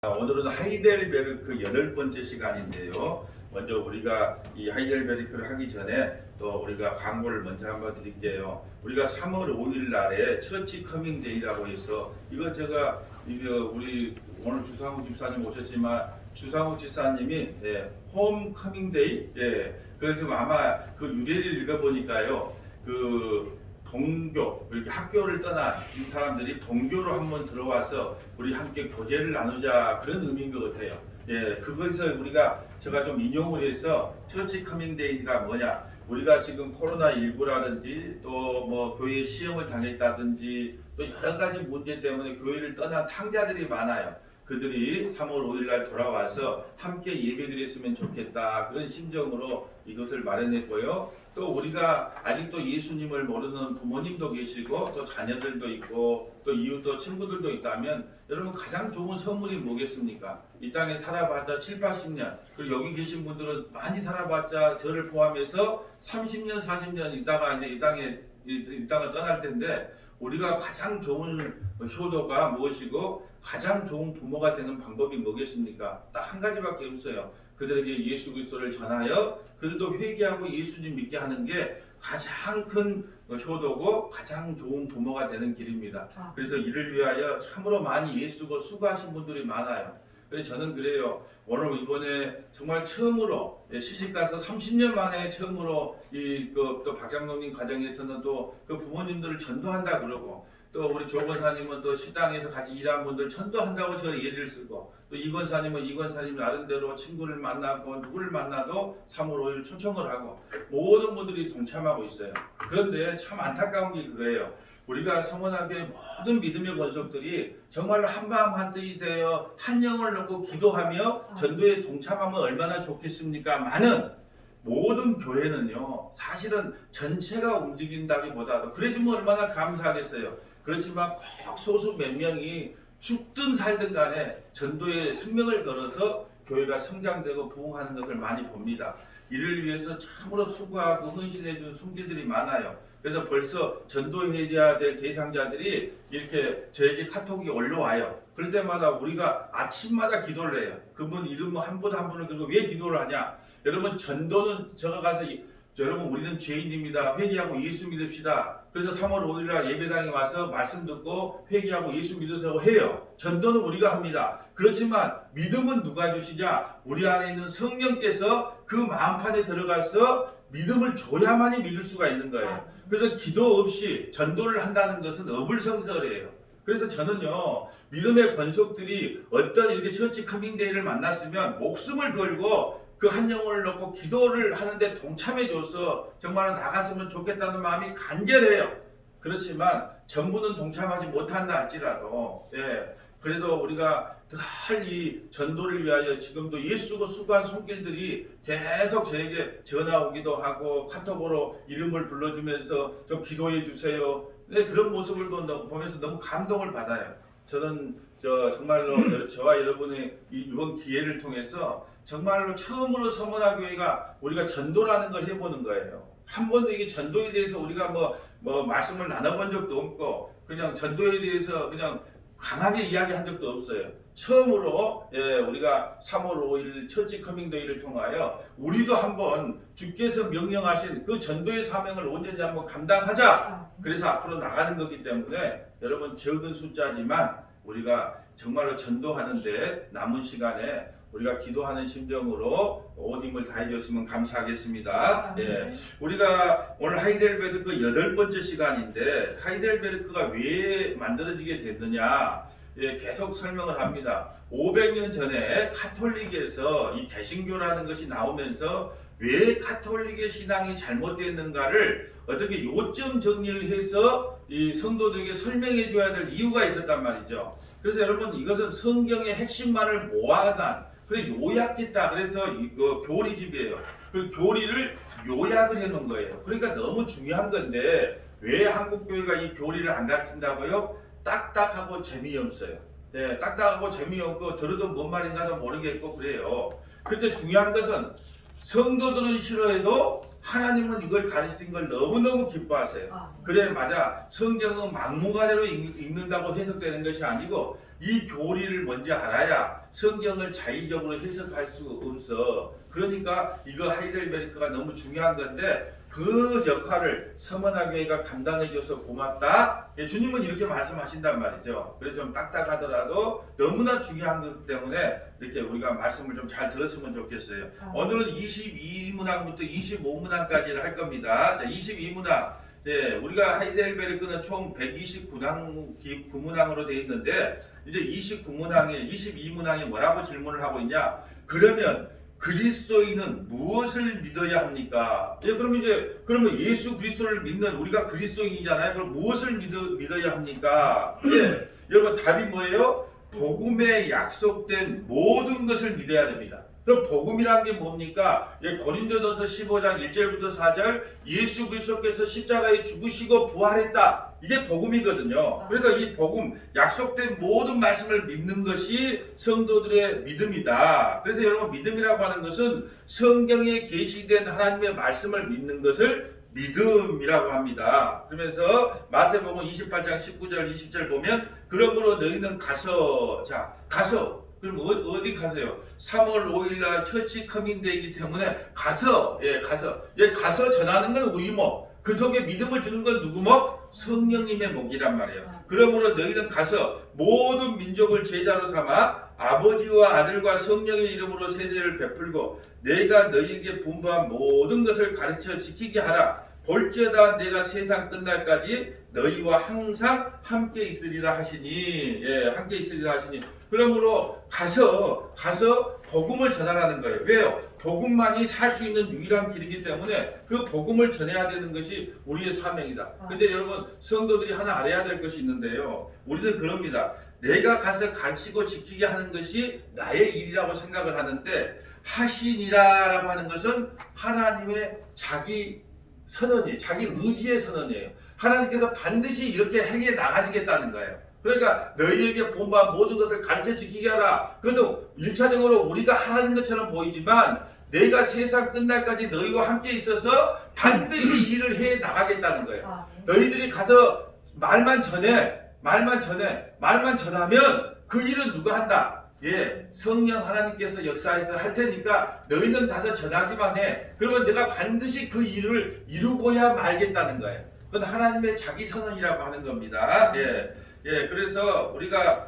오늘은 하이델베르크 8번째 시간인데요. 먼저 우리가 이 하이델베르크를 하기 전에 또 우리가 광고를 먼저 한번 드릴게요. 우리가 3월 5일 날에 처치 커밍데이라고 해서 이거 우리 오늘 주상욱 집사님 오셨지만 주상욱 집사님이 홈 커밍데이 그래서 아마 그 유래를 읽어보니까요. 동교, 이렇게 학교를 떠난 이 사람들이 동교로 한번 들어와서 우리 함께 교제를 나누자 그런 의미인 것 같아요. 그것에서 제가 좀 인용을 해서 처치 커밍데이가 뭐냐? 우리가 지금 코로나19라든지 또 뭐 교회 시험을 당했다든지 또 여러 가지 문제 때문에 교회를 떠난 탕자들이 많아요. 그들이 3월 5일 날 돌아와서 함께 예배드렸으면 좋겠다 그런 심정으로 이것을 마련했고요. 또 우리가 아직도 예수님을 모르는 부모님도 계시고 또 자녀들도 있고 또 이웃도 친구들도 있다면 여러분 가장 좋은 선물이 뭐겠습니까? 이 땅에 살아봤자 7, 80년 그리고 여기 계신 분들은 많이 살아봤자 저를 포함해서 30년, 40년 있다가 이제 이 땅을 떠날 텐데 우리가 가장 좋은 효도가 무엇이고 가장 좋은 부모가 되는 방법이 뭐겠습니까? 딱 한 가지밖에 없어요. 그들에게 예수 그리스도를 전하여 그들도 회개하고 예수님 믿게 하는 게 가장 큰 효도고 가장 좋은 부모가 되는 길입니다. 그래서 이를 위하여 참으로 많이 예수고 수고하신 분들이 많아요. 그래서 저는 그래요. 오늘 이번에 정말 처음으로 시집가서 30년 만에 처음으로 또 박장로님 가정에서는 또 그 부모님들을 전도한다 그러고 또 우리 조 권사님은 또 식당에서 같이 일한 분들 전도한다고 저는 예를 쓰고 또 이 권사님은 이 권사님 나름대로 친구를 만나고 누구를 만나도 3월 5일 초청을 하고 모든 분들이 동참하고 있어요. 그런데 참 안타까운 게 그거예요. 우리가 성원학교의 모든 믿음의 권속들이 정말로 한마음 한뜻이 되어 한 영을 놓고 기도하며 전도에 동참하면 얼마나 좋겠습니까? 많은 모든 교회는요 사실은 전체가 움직인다기보다도 그래주면 얼마나 감사하겠어요. 그렇지만 꼭 소수 몇 명이 죽든 살든 간에 전도에 생명을 걸어서 교회가 성장되고 부흥하는 것을 많이 봅니다. 이를 위해서 참으로 수고하고 헌신해준 손길들이 많아요. 그래서 벌써 전도해야 될 대상자들이 이렇게 저에게 카톡이 올라와요. 그럴 때마다 우리가 아침마다 기도를 해요. 그분 이름 한 분 한 분을 그리고 왜 기도를 하냐? 여러분 전도는 저가 가서 여러분 우리는 죄인입니다. 회개하고 예수 믿읍시다. 그래서 3월 5일 날 예배당에 와서 말씀 듣고 회개하고 예수 믿으라고 해요. 전도는 우리가 합니다. 그렇지만 믿음은 누가 주시냐? 우리 안에 있는 성령께서 그 마음판에 들어가서 믿음을 줘야만이 믿을 수가 있는 거예요. 그래서 기도 없이 전도를 한다는 것은 어불성설이에요. 그래서 저는요 믿음의 권속들이 어떤 이렇게 처치 커밍데이를 만났으면 목숨을 걸고 그 한 영혼을 놓고 기도를 하는데 동참해줘서 정말 나갔으면 좋겠다는 마음이 간절해요. 그렇지만 전부는 동참하지 못한다 할지라도 그래도 우리가 늘 이 전도를 위하여 지금도 예수고 수고한 손길들이 계속 저에게 전화 오기도 하고 카톡으로 이름을 불러주면서 좀 기도해 주세요. 그런 모습을 보면서 너무 감동을 받아요. 저는 정말로 저와 여러분의 이번 기회를 통해서 정말로 처음으로 서문화교회가 우리가 전도라는 걸 해보는 거예요. 한 번도 이게 전도에 대해서 우리가 뭐 말씀을 나눠본 적도 없고 그냥 전도에 대해서 그냥 강하게 이야기한 적도 없어요. 처음으로 우리가 3월 5일 처치 커밍데이를 통하여 우리도 한번 주께서 명령하신 그 전도의 사명을 언제든지 한번 감당하자. 그래서 앞으로 나가는 거기 때문에 여러분 적은 숫자지만 우리가 정말로 전도하는데 남은 시간에 우리가 기도하는 심정으로 온 힘을 다해줬으면 감사하겠습니다. 우리가 오늘 하이델베르크 8번째 시간인데 하이델베르크가 왜 만들어지게 됐느냐 계속 설명을 합니다. 500년 전에 카톨릭에서 이 개신교라는 것이 나오면서 왜 카톨릭의 신앙이 잘못됐는가를 어떻게 요점 정리를 해서 이 성도들에게 설명해 줘야 될 이유가 있었단 말이죠. 그래서 여러분 이것은 성경의 핵심만을 모아둔 그래 요약했다. 그래서 이거 교리집이에요. 그 교리를 요약을 해놓은 거예요. 그러니까 너무 중요한 건데 왜 한국교회가 이 교리를 안 가르친다고요? 딱딱하고 재미없어요. 딱딱하고 재미없고 들어도 뭔 말인가도 모르겠고 그래요. 근데 중요한 것은 성도들은 싫어해도 하나님은 이걸 가르친 걸 너무너무 기뻐하세요. 그래 맞아. 성경은 막무가내로 읽는다고 해석되는 것이 아니고 이 교리를 먼저 알아야 성경을 자의적으로 해석할 수 없어. 그러니까 이거 하이델베르크가 너무 중요한 건데 그 역할을 서머나교회가 감당해줘서 고맙다. 예, 주님은 이렇게 말씀하신단 말이죠. 그래서 좀 딱딱하더라도 너무나 중요한 것 때문에 이렇게 우리가 말씀을 좀 잘 들었으면 좋겠어요. 오늘은 22문항부터 25문항까지를 할 겁니다. 22문항. 예, 우리가 하이델베르크는 총 129문항으로 되어 있는데 이제 22문항에 뭐라고 질문을 하고 있냐? 그러면 그리스도인은 무엇을 믿어야 합니까? 예, 그러면 예수 그리스도를 믿는 우리가 그리스도인이잖아요. 그럼 무엇을 믿어야 합니까? 예, 여러분 답이 뭐예요? 복음에 약속된 모든 것을 믿어야 됩니다. 그럼 복음이란 게 뭡니까? 예, 고린도전서 15장 1절부터 4절 예수 그리스도께서 십자가에 죽으시고 부활했다. 이게 복음이거든요. 그러니까 이 복음, 약속된 모든 말씀을 믿는 것이 성도들의 믿음이다. 그래서 여러분 믿음이라고 하는 것은 성경에 계시된 하나님의 말씀을 믿는 것을 믿음이라고 합니다. 그러면서 마태복음 28장 19절 20절 보면 그러므로 너희는 가서 그럼 어디 가세요? 3월 5일날 처치 커밍데이이기 때문에 가서 전하는 건 우리 목. 그 속에 믿음을 주는 건 누구 목? 성령님의 목이란 말이에요. 그러므로 너희는 가서 모든 민족을 제자로 삼아 아버지와 아들과 성령의 이름으로 세례를 베풀고 내가 너희에게 분부한 모든 것을 가르쳐 지키게 하라. 볼지어다 내가 세상 끝날까지 너희와 항상 함께 있으리라 하시니. 예, 함께 있으리라 하시니. 그러므로 가서 복음을 전하라는 거예요. 왜요? 복음만이 살 수 있는 유일한 길이기 때문에 그 복음을 전해야 되는 것이 우리의 사명이다. 근데 여러분 성도들이 하나 알아야 될 것이 있는데요. 우리는 그럽니다. 내가 가서 가르치고 지키게 하는 것이 나의 일이라고 생각을 하는데 하시니라라고 하는 것은 하나님의 자기 선언이에요. 자기 의지의 선언이에요. 하나님께서 반드시 이렇게 행해 나가시겠다는 거예요. 그러니까 너희에게 본받은 모든 것을 가르쳐 지키게 하라. 그래도 1차적으로 우리가 하라는 것처럼 보이지만 내가 세상 끝날까지 너희와 함께 있어서 반드시 일을 해 나가겠다는 거예요. 너희들이 가서 말만 전하면 그 일은 누가 한다? 예, 성령 하나님께서 역사해서 할 테니까 너희는 가서 전하기만 해. 그러면 내가 반드시 그 일을 이루고야 말겠다는 거예요. 그건 하나님의 자기 선언이라고 하는 겁니다. 예, 그래서 우리가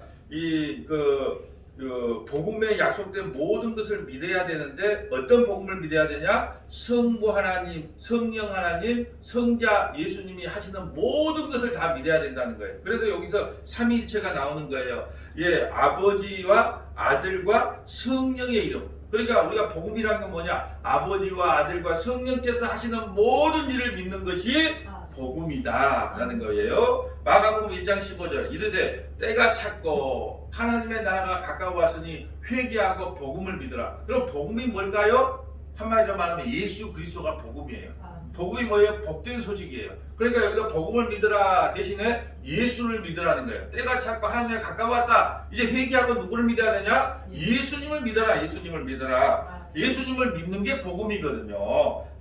복음에 약속된 모든 것을 믿어야 되는데 어떤 복음을 믿어야 되냐? 성부 하나님, 성령 하나님, 성자 예수님이 하시는 모든 것을 다 믿어야 된다는 거예요. 그래서 여기서 삼위일체가 나오는 거예요. 예, 아버지와 아들과 성령의 이름. 그러니까 우리가 복음이란 건 뭐냐? 아버지와 아들과 성령께서 하시는 모든 일을 믿는 것이 복음이다 라는 거예요. 마가복음 1장 15절 이르되 때가 찼고 하나님의 나라가 가까워 왔으니 회개하고 복음을 믿으라. 그럼 복음이 뭘까요? 한마디로 말하면 예수 그리스도가 복음이에요. 복음이 뭐예요? 복된 소식이에요. 그러니까 여기서 복음을 믿으라 대신에 예수를 믿으라는 거예요. 때가 찼고 하나님에 가까웠다. 이제 회개하고 누구를 믿어야 되냐? 예수님을 믿어라. 예수님을 믿어라. 예수님을 믿는 게 복음이거든요.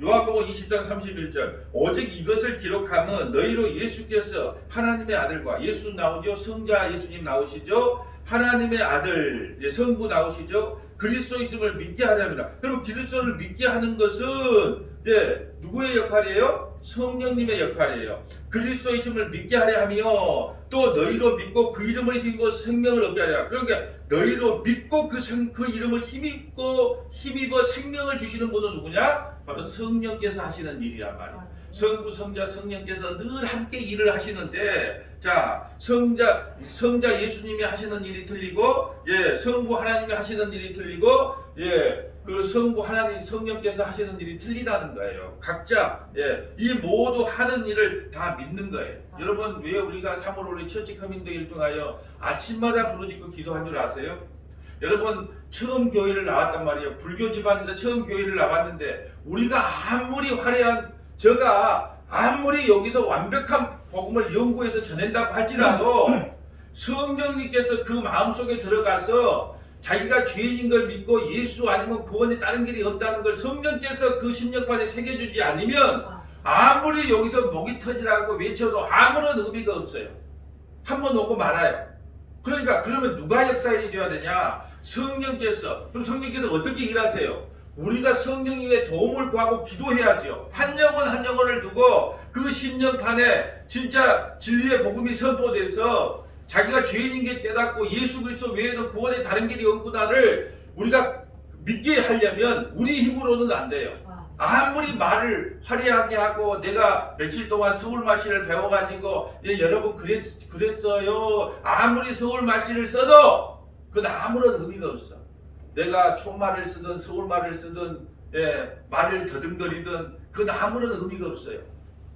요한복음 20장 31절 오직 이것을 기록하면 너희로 예수께서 하나님의 아들과 예수 나오죠. 성자 예수님 나오시죠. 하나님의 아들 성부 나오시죠. 그리스도이심을 믿게 하렵니다. 그럼 그리스도를 믿게 하는 것은 누구의 역할이에요? 성령님의 역할이에요. 그리스도이심을 믿게 하려 하며 또 너희로 믿고 그 이름을 힘입어 생명을 얻게 하려. 그러니까 너희로 믿고 그 이름을 힘입어 생명을 주시는 분은 누구냐? 바로 성령께서 하시는 일이란 말이에요. 성부, 성자, 성령께서 늘 함께 일을 하시는데 자, 성자 예수님이 하시는 일이 틀리고 성부 하나님이 하시는 일이 틀리고 그 성부 하나님 성령께서 하시는 일이 틀리다는 거예요. 각자 이 모두 하는 일을 다 믿는 거예요. 여러분 왜 우리가 3월 5일 처치 커밍데이를 통하여 아침마다 부르짖고 기도한 줄 아세요? 여러분 처음 교회를 나왔단 말이에요. 불교 집안에서 처음 교회를 나왔는데 우리가 아무리 화려한 제가 아무리 여기서 완벽한 복음을 연구해서 전한다고 할지라도 성령님께서 그 마음속에 들어가서 자기가 죄인인 걸 믿고 예수 아니면 구원에 다른 길이 없다는 걸 성령께서 그 심령판에 새겨주지 않으면 아무리 여기서 목이 터지라고 외쳐도 아무런 의미가 없어요. 한번 오고 말아요. 그러니까 그러면 누가 역사해 줘야 되냐? 성령께서. 그럼 성령께서 어떻게 일하세요? 우리가 성령님의 도움을 구하고 기도해야죠. 한 영혼 한 영혼을 두고 그 심령판에 진짜 진리의 복음이 선포돼서 자기가 죄인인 게 깨닫고 예수 그리스도 외에는 구원의 다른 길이 없구나를 우리가 믿게 하려면 우리 힘으로는 안 돼요. 아무리 말을 화려하게 하고 내가 며칠 동안 서울말씨를 배워가지고 여러분 그랬어요. 아무리 서울말씨를 써도 그건 아무런 의미가 없어. 내가 촌말을 쓰든 서울말을 쓰든 말을 더듬거리든 그건 아무런 의미가 없어요.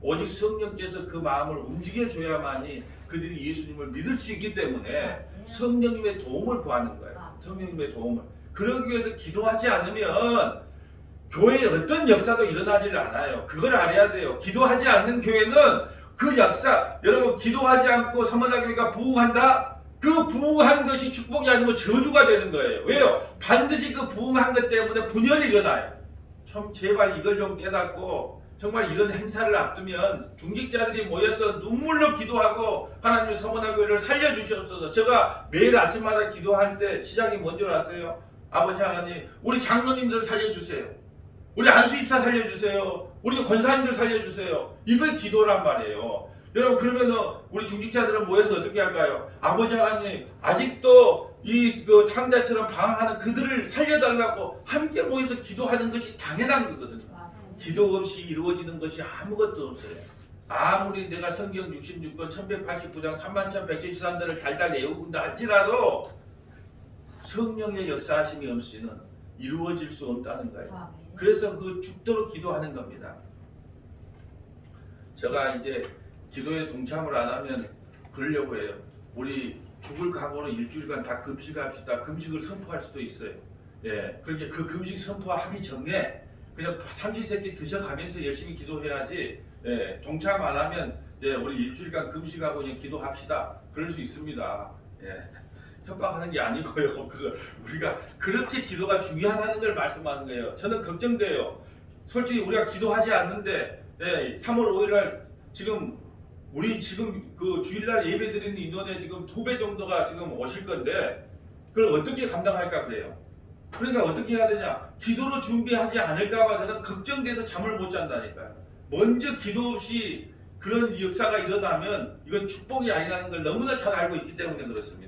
오직 성령께서 그 마음을 움직여줘야만이 그들이 예수님을 믿을 수 있기 때문에 성령님의 도움을 구하는 거예요. 성령님의 도움을. 그러기 위해서 기도하지 않으면 교회에 어떤 역사도 일어나질 않아요. 그걸 알아야 돼요. 기도하지 않는 교회는 그 역사, 여러분 기도하지 않고 서문화교회가 부흥한다? 그 부흥한 것이 축복이 아니고 저주가 되는 거예요. 왜요? 반드시 그 부흥한 것 때문에 분열이 일어나요. 좀 제발 이걸 좀 깨닫고 정말 이런 행사를 앞두면 중직자들이 모여서 눈물로 기도하고 하나님 서문화교회를 살려주시옵소서. 제가 매일 아침마다 기도할 때 시작이 뭔 줄 아세요? 아버지 하나님, 우리 장로님들 살려주세요. 우리 안수집사 살려주세요. 우리 권사님들 살려주세요. 이걸 기도란 말이에요. 여러분 그러면은 우리 중직자들은 모여서 어떻게 할까요? 아버지 하나님 아직도 이 그 탕자처럼 방황하는 그들을 살려달라고 함께 모여서 기도하는 것이 당연한 거거든요. 기도 없이 이루어지는 것이 아무것도 없어요. 아무리 내가 성경 66권 1189장 31,173절을 달달 외운다 할지라도 성령의 역사하심이 없이는 이루어질 수 없다는 거예요. 그래서 그 죽도록 기도하는 겁니다. 제가 이제 기도에 동참을 안 하면 그러려고 해요. 우리 죽을 각오로 일주일간 다 금식합시다. 금식을 선포할 수도 있어요. 예, 그렇게 그 금식 선포하기 전에 그냥 삼시세끼 드셔가면서 열심히 기도해야지. 예, 동참 안 하면 우리 일주일간 금식하고 그냥 기도합시다. 그럴 수 있습니다. 예. 협박하는 게 아니고요. 우리가 그렇게 기도가 중요하다는 걸 말씀하는 거예요. 저는 걱정돼요. 솔직히 우리가 기도하지 않는데 3월 5일날 지금 우리 지금 그 주일날 예배 드리는 인원의 지금 2배 정도가 지금 오실 건데 그걸 어떻게 감당할까 그래요. 그러니까 어떻게 해야 되냐? 기도로 준비하지 않을까봐 저는 걱정돼서 잠을 못 잔다니까요. 먼저 기도 없이 그런 역사가 일어나면 이건 축복이 아니라는 걸 너무나 잘 알고 있기 때문에 그렇습니다.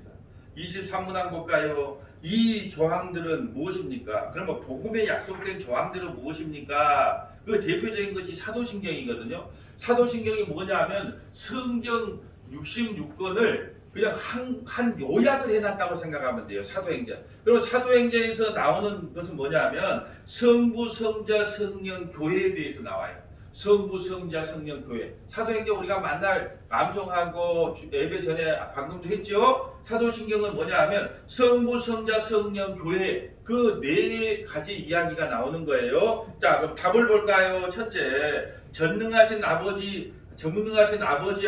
23문항 볼까요? 이 조항들은 무엇입니까? 그러면 복음에 약속된 조항들은 무엇입니까? 그 대표적인 것이 사도신경이거든요. 사도신경이 뭐냐면 성경 66권을 그냥 한 요약을 해놨다고 생각하면 돼요. 사도행전. 그리고 사도행전에서 나오는 것은 뭐냐면 성부, 성자, 성령, 교회에 대해서 나와요. 성부, 성자, 성령, 교회. 사도행전 우리가 만날 암송하고 예배 전에 방금도 했죠. 사도신경은 뭐냐 하면 성부, 성자, 성령, 교회 그 네 가지 이야기가 나오는 거예요. 자, 그럼 답을 볼까요? 첫째, 전능하신 아버지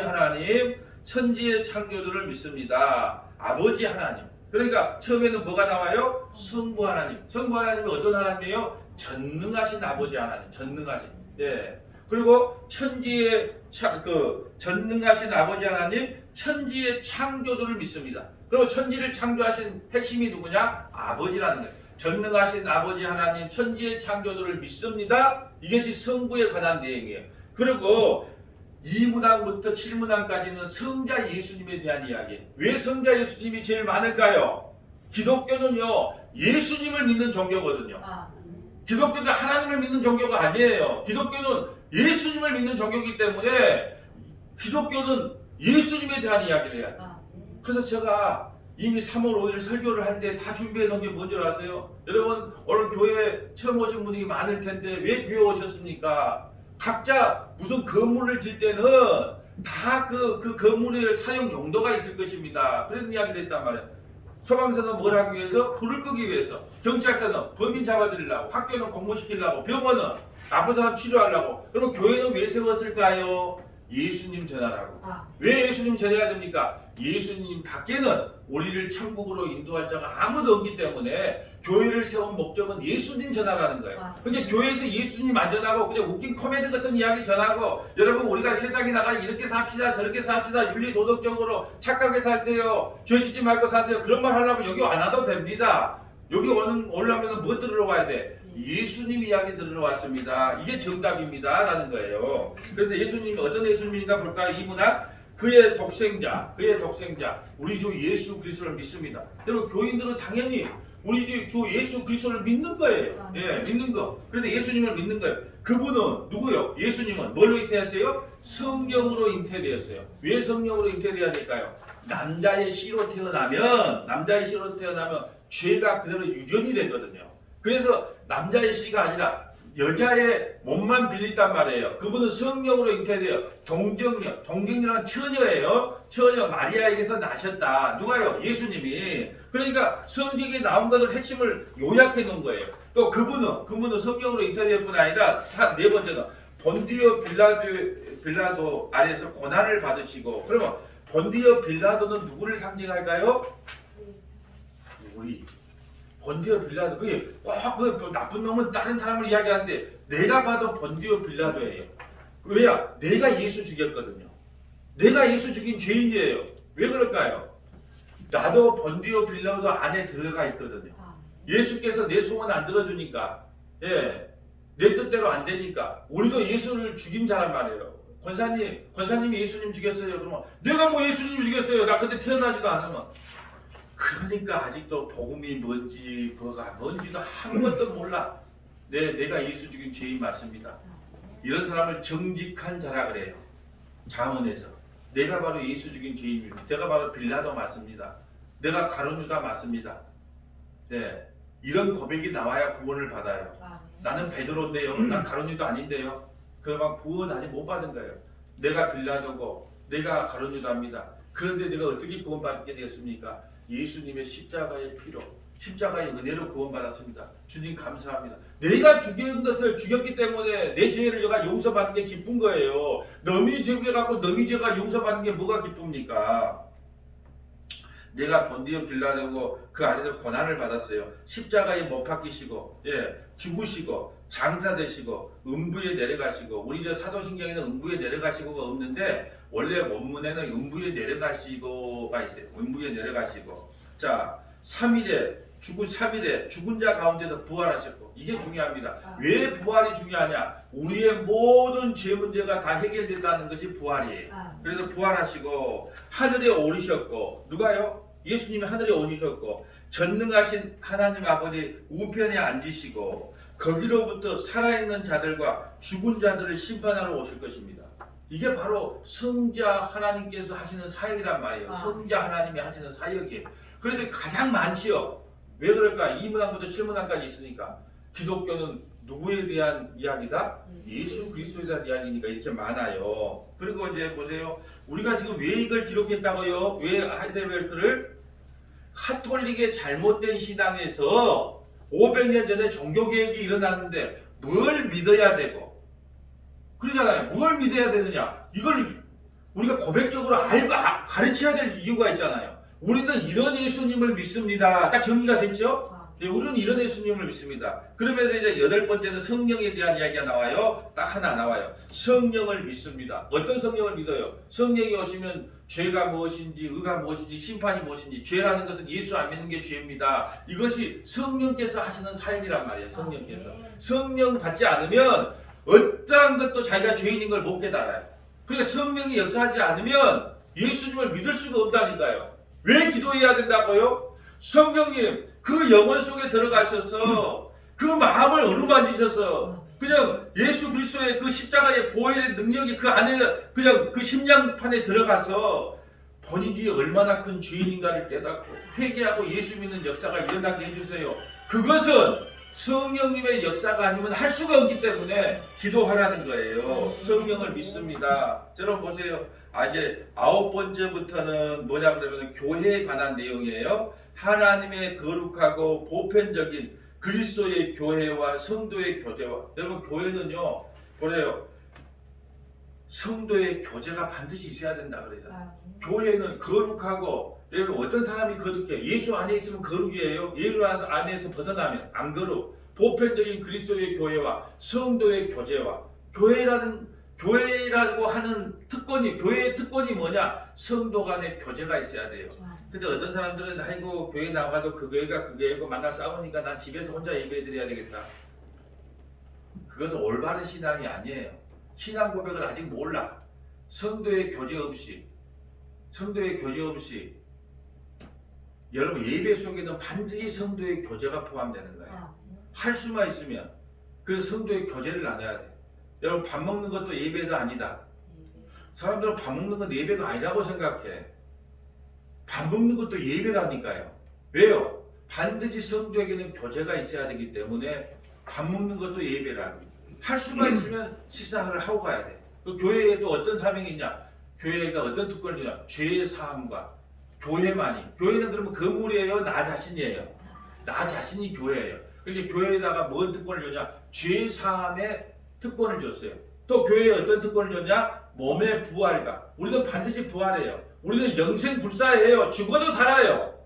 하나님, 천지의 창조주를 믿습니다. 아버지 하나님. 그러니까 처음에는 뭐가 나와요? 성부 하나님. 성부 하나님이 어떤 하나님이에요? 전능하신 아버지 하나님. 전능하신. 예. 그리고 전능하신 아버지 하나님, 천지의 창조주를 믿습니다. 그리고 천지를 창조하신 핵심이 누구냐? 아버지라는 거예요. 전능하신 아버지 하나님, 천지의 창조주를 믿습니다. 이것이 성부에 관한 내용이에요. 그리고 2문항부터 7문항까지는 성자 예수님에 대한 이야기. 왜 성자 예수님이 제일 많을까요? 기독교는요, 예수님을 믿는 종교거든요. 기독교는 하나님을 믿는 종교가 아니에요. 기독교는 예수님을 믿는 종교이기 때문에 기독교는 예수님에 대한 이야기를 해야 돼요. 그래서 제가 이미 3월 5일 설교를 할 때 다 준비해 놓은 게 뭔지 아세요? 여러분 오늘 교회 처음 오신 분이 많을 텐데 왜 교회 오셨습니까? 각자 무슨 건물을 질 때는 다 그 건물의 사용 용도가 있을 것입니다. 그런 이야기를 했단 말이에요. 소방서는 뭘 하기 위해서? 불을 끄기 위해서. 경찰서는 범인 잡아들이려고. 학교는 공부시키려고. 병원은 나쁜 사람 치료하려고. 그럼 교회는 왜 세웠을까요? 예수님 전하라고. 왜 예수님 전해야 됩니까? 예수님 밖에는 우리를 천국으로 인도할 자가 아무도 없기 때문에 교회를 세운 목적은 예수님 전하라는 거예요. 그러니까 교회에서 예수님 안전하고 그냥 웃긴 코미디 같은 이야기 전하고 여러분 우리가 세상에 나가 이렇게 삽시다 저렇게 삽시다 윤리 도덕적으로 착하게 살세요 죄 짓지 말고 사세요 그런 말 하려면 여기 안 와도 됩니다. 여기 오려면 뭐 들으러 와야 돼? 예수님 이야기 들으러 왔습니다. 이게 정답입니다 라는 거예요. 그래서 예수님이 어떤 예수님인가 볼까요? 이 문학 그의 독생자 우리 주 예수 그리스도를 믿습니다. 여러분 교인들은 당연히 우리 주 예수 그리스도를 믿는 거예요. 예, 믿는 거. 그래서 예수님을 믿는 거예요. 그분은 누구요? 예수님은 뭘로 잉태했어요? 성령으로 잉태되었어요. 왜 성령으로 잉태되어야 될까요? 남자의 씨로 태어나면 죄가 그대로 유전이 되거든요. 그래서 남자의 씨가 아니라 여자의 몸만 빌렸단 말이에요. 그분은 성령으로 잉태되어 동정녀는 처녀예요. 처녀 마리아에게서 나셨다. 누가요? 예수님이. 그러니까 성경에 나온 것을 핵심을 요약해 놓은 거예요. 또 그분은 성령으로 잉태될 뿐 아니라 네 번째는 본디오 빌라도 아래에서 고난을 받으시고 그러면 본디오 빌라도는 누구를 상징할까요? 우리. 본디오 빌라도 그게 그 나쁜 놈은 다른 사람을 이야기하는데 내가 봐도 본디오 빌라도예요. 왜야? 내가 예수 죽였거든요. 내가 예수 죽인 죄인이에요. 왜 그럴까요? 나도 본디오 빌라도 안에 들어가 있거든요. 예수께서 내 소원 안 들어주니까 내 뜻대로 안 되니까 우리도 예수를 죽인 자란 말이에요. 권사님이 예수님 죽였어요. 그러면 내가 뭐 예수님 죽였어요. 나 근데 태어나지도 않으면 그러니까 아직도 복음이 뭔지 뭐가 뭔지도 아무것도 몰라. 내가 예수 죽인 죄인 맞습니다. 이런 사람을 정직한 자라 그래요. 잠언에서 내가 바로 예수 죽인 죄인입니다. 내가 바로 빌라도 맞습니다. 내가 가룟 유다 맞습니다. 네, 이런 고백이 나와야 구원을 받아요. 나는 베드로인데요. 난 가룟 유다 아닌데요. 그만 구원 아직 못 받은 거예요. 내가 빌라도고 내가 가룟 유다입니다. 그런데 내가 어떻게 구원받게 되었습니까? 예수님의 십자가의 피로 십자가의 은혜로 구원받았습니다. 주님 감사합니다. 내가 죽인 것을 죽였기 때문에 내 죄를 내가 용서받는 게 기쁜 거예요. 너희 죄에 갖고 너희 죄가 용서받는 게 뭐가 기쁩니까? 내가 본디오 빌라도고 그 아래서 고난을 받았어요. 십자가에 못 박히시고 죽으시고 장사되시고 음부에 내려가시고 우리 저 사도신경에는 음부에 내려가시고가 없는데 원래 원문에는 음부에 내려가시고가 있어요. 음부에 내려가시고 자 3일에 죽은 자 가운데서 부활하셨고 이게 중요합니다. 왜 부활이 중요하냐? 우리의 모든 죄 문제가 다 해결된다는 것이 부활이에요. 그래서 부활하시고 하늘에 오르셨고 누가요? 예수님이 하늘에 오르셨고 전능하신 하나님 아버지 우편에 앉으시고 거기로부터 살아있는 자들과 죽은 자들을 심판하러 오실 것입니다. 이게 바로 성자 하나님께서 하시는 사역이란 말이에요. 성자 하나님이 하시는 사역이에요. 그래서 가장 많지요. 왜 그럴까? 2문항부터 7문항까지 있으니까 기독교는 누구에 대한 이야기다? 예수 그리스도에 대한 이야기니까 이렇게 많아요. 그리고 이제 보세요. 우리가 지금 왜 이걸 기록했다고요? 왜 하이델베르크를? 카톨릭의 잘못된 신앙에서 500년 전에 종교개혁이 일어났는데 뭘 믿어야 되고 그러잖아요. 뭘 믿어야 되느냐? 이걸 우리가 고백적으로 가르쳐야 될 이유가 있잖아요. 우리는 이런 예수님을 믿습니다. 딱 정리가 됐죠? 네, 우리는 이런 예수님을 믿습니다. 그러면서 이제 8번째는 성령에 대한 이야기가 나와요. 딱 하나 나와요. 성령을 믿습니다. 어떤 성령을 믿어요? 성령이 오시면 죄가 무엇인지 의가 무엇인지 심판이 무엇인지 죄라는 것은 예수 안 믿는 게 죄입니다. 이것이 성령께서 하시는 사역이란 말이에요. 성령께서. 성령 받지 않으면 어떠한 것도 자기가 죄인인 걸 못 깨달아요. 그러니까 성령이 역사하지 않으면 예수님을 믿을 수가 없다니까요. 왜 기도해야 된다고요? 성령님 그 영혼 속에 들어가셔서 그 마음을 어루만지셔서 그냥 예수 그리스도의 그 십자가의 보혈의 능력이 그 안에 그냥 그 심장판에 들어가서 본인이 얼마나 큰 죄인인가를 깨닫고 회개하고 예수 믿는 역사가 일어나게 해주세요. 그것은 성령님의 역사가 아니면 할 수가 없기 때문에 기도하라는 거예요. 성령을 믿습니다. 여러분 보세요. 이제 9번째부터는 뭐냐 그러면 교회에 관한 내용이에요. 하나님의 거룩하고 보편적인 그리스도의 교회와 성도의 교제와 여러분 교회는요 그래요. 성도의 교제가 반드시 있어야 된다 그래서 교회는 거룩하고 여러분 어떤 사람이 거룩해? 예수 안에 있으면 거룩이에요. 예수 안에서 벗어나면 안 거룩. 보편적인 그리스도의 교회와 성도의 교제와 교회라고 하는 특권이 교회의 특권이 뭐냐? 성도 간의 교제가 있어야 돼요. 근데 어떤 사람들은 아이고 교회 나가도 그 교회가 그 교회고 만나 싸우니까 난 집에서 혼자 예배 드려야 되겠다. 그것은 올바른 신앙이 아니에요. 신앙 고백을 아직 몰라. 성도의 교제 없이 여러분 예배 속에는 반드시 성도의 교제가 포함되는 거예요. 할 수만 있으면 그래서 성도의 교제를 나눠야 돼. 여러분 밥 먹는 것도 예배가 아니다. 사람들은 밥 먹는 건 예배가 아니라고 생각해. 밥 먹는 것도 예배라니까요. 왜요? 반드시 성도에게는 교제가 있어야 되기 때문에 밥 먹는 것도 예배라니. 할 수만 있으면 식사를 하고 가야 돼. 그 교회에도 어떤 사명이 있냐? 교회가 어떤 특권을 주냐? 죄의 사함과 교회만이. 교회는 그러면 건물이에요? 나 자신이에요? 나 자신이 교회예요. 그러니까 교회에다가 뭔 특권을 줬냐? 죄의 사함의 특권을 줬어요. 또 교회에 어떤 특권을 줬냐? 몸의 부활과. 우리는 반드시 부활해요. 우리는 영생불사예요. 죽어도 살아요.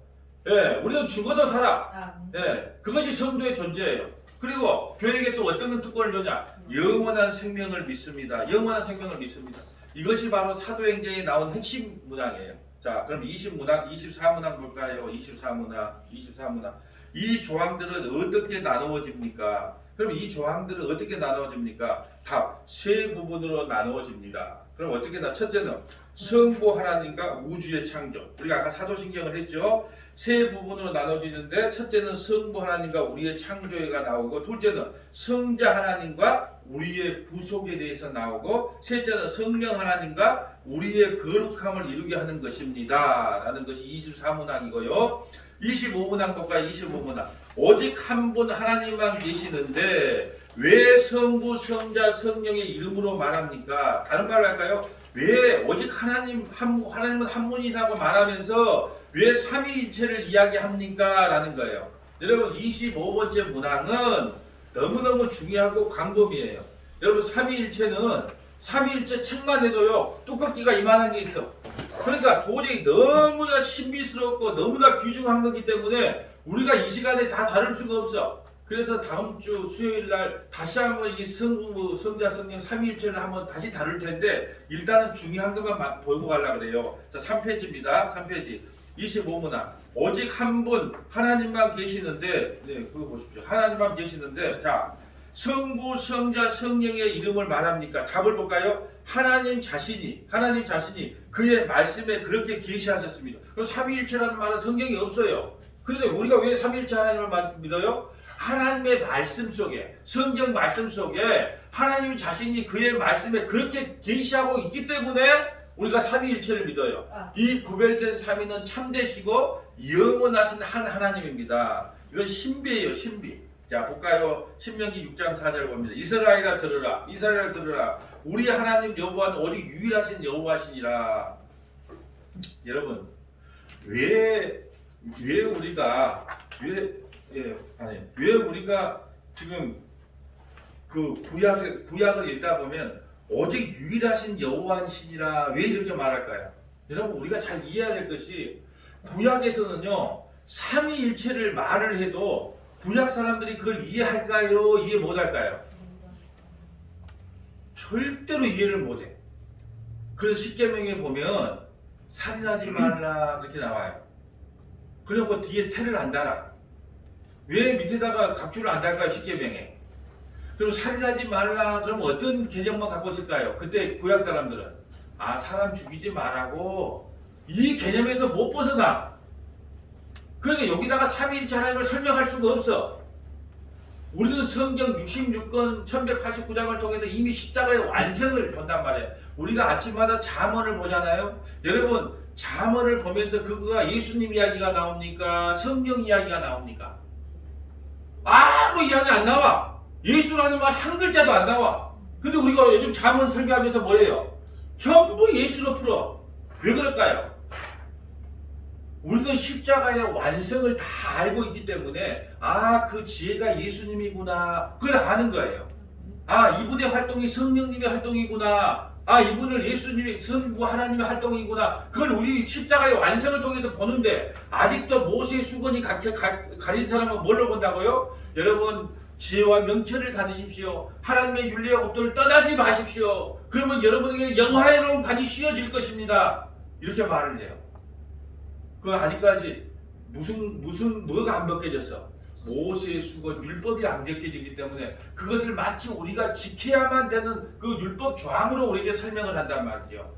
예, 우리는 죽어도 살아. 예, 그것이 성도의 존재예요. 그리고 교회에게 또 어떤 특권을 줬냐? 영원한 생명을 믿습니다. 영원한 생명을 믿습니다. 이것이 바로 사도행전에 나온 핵심 문항이에요. 자, 그럼 24문항 볼까요? 24문항. 이 조항들은 어떻게 나누어집니까? 그럼 이 조항들은 어떻게 나누어집니까? 답, 세 부분으로 나누어집니다. 그럼 어떻게 첫째는 성부 하나님과 우주의 창조. 우리가 아까 사도신경을 했죠. 세 부분으로 나눠지는데 첫째는 성부 하나님과 우리의 창조가 나오고, 둘째는 성자 하나님과 우리의 구속에 대해서 나오고, 셋째는 성령 하나님과 우리의 거룩함을 이루게 하는 것입니다. 라는 것이 24문항이고요. 25문항 볼까요? 25문항. 오직 한 분 하나님만 계시는데 왜 성부, 성자, 성령의 이름으로 말합니까? 다른 말로 할까요? 왜 오직 하나님은 한 분이라고 말하면서 왜 삼위일체를 이야기합니까? 라는 거예요. 여러분 25번째 문항은 너무너무 중요하고 광범위해요. 여러분 삼위일체 책만 해도요 뚜껑기가 이만한 게 있어. 그러니까 도저히 너무나 신비스럽고 너무나 귀중한 거기 때문에 우리가 이 시간에 다 다룰 수가 없어. 그래서 다음 주 수요일 날 다시 한번 이 성부, 성자, 성령 삼위일체를 한번 다시 다룰 텐데 일단은 중요한 것만 보고 가려고 그래요. 자, 3페이지입니다. 3페이지. 25문항. 오직 한 분 하나님만 계시는데, 네, 그거 보십시오. 하나님만 계시는데, 자, 성부, 성자, 성령의 이름을 말합니까? 답을 볼까요? 하나님 자신이 그의 말씀에 그렇게 계시하셨습니다. 그럼 삼위일체라는 말은 성경에 없어요. 그런데 우리가 왜 삼위일체 하나님을 믿어요? 하나님의 말씀 속에, 성경 말씀 속에 하나님 자신이 그의 말씀에 그렇게 계시하고 있기 때문에 우리가 삼위일체를 믿어요. 이 구별된 삼위는 참되시고 영원하신 한 하나님입니다. 이건 신비예요, 신비. 자, 볼까요? 신명기 6장 4절 봅니다. 이스라엘아 들으라. 우리 하나님 여호와는 오직 유일하신 여호와시니라. 여러분, 왜 우리가 지금 그 구약을 읽다 보면 오직 유일하신 여호와시니라 왜 이렇게 말할까요? 여러분 우리가 잘 이해해야 될 것이 구약에서는요 삼위일체를 말을 해도 구약 사람들이 그걸 이해할까요? 이해 못할까요? 절대로 이해를 못해. 그래서 십계명에 보면 살인하지 말라 그렇게 나와요. 그리고 뒤에 태를 안 달아. 왜 밑에다가 각주를 안 달까요? 십계명에. 그리고 살인하지 말라 그러면 어떤 개념만 갖고 있을까요? 그때 구약 사람들은 사람 죽이지 말라고 이 개념에서 못 벗어나. 그러니까 여기다가 삼위일체 하나님을 설명할 수가 없어. 우리는 성경 66권 1189장을 통해서 이미 십자가의 완성을 본단 말이에요. 우리가 아침마다 잠언을 보잖아요. 여러분 잠언을 보면서 그거가 예수님 이야기가 나옵니까? 성령 이야기가 나옵니까? 아무 이야기 안 나와. 예수라는 말 한 글자도 안 나와. 근데 우리가 요즘 잠언 설교하면서 뭐예요? 전부 예수로 풀어. 왜 그럴까요? 우리는 십자가의 완성을 다 알고 있기 때문에 그 지혜가 예수님이구나 그걸 아는 거예요. 이분의 활동이 성령님의 활동이구나 아, 이분을 예수님이 성부 하나님의 활동이구나. 그걸 우리 십자가의 완성을 통해서 보는데 아직도 모세의 수건이 가린 사람은 뭘로 본다고요? 여러분, 지혜와 명철을 가지십시오. 하나님의 윤리와 법도를 떠나지 마십시오. 그러면 여러분에게 영화로운 관이 씌워질 것입니다. 이렇게 말을 해요. 그 아직까지 뭐가 안 벗겨져서 모세의 수건 율법이 안 벗겨지기 때문에 그것을 마치 우리가 지켜야만 되는 그 율법 조항으로 우리에게 설명을 한단 말이죠.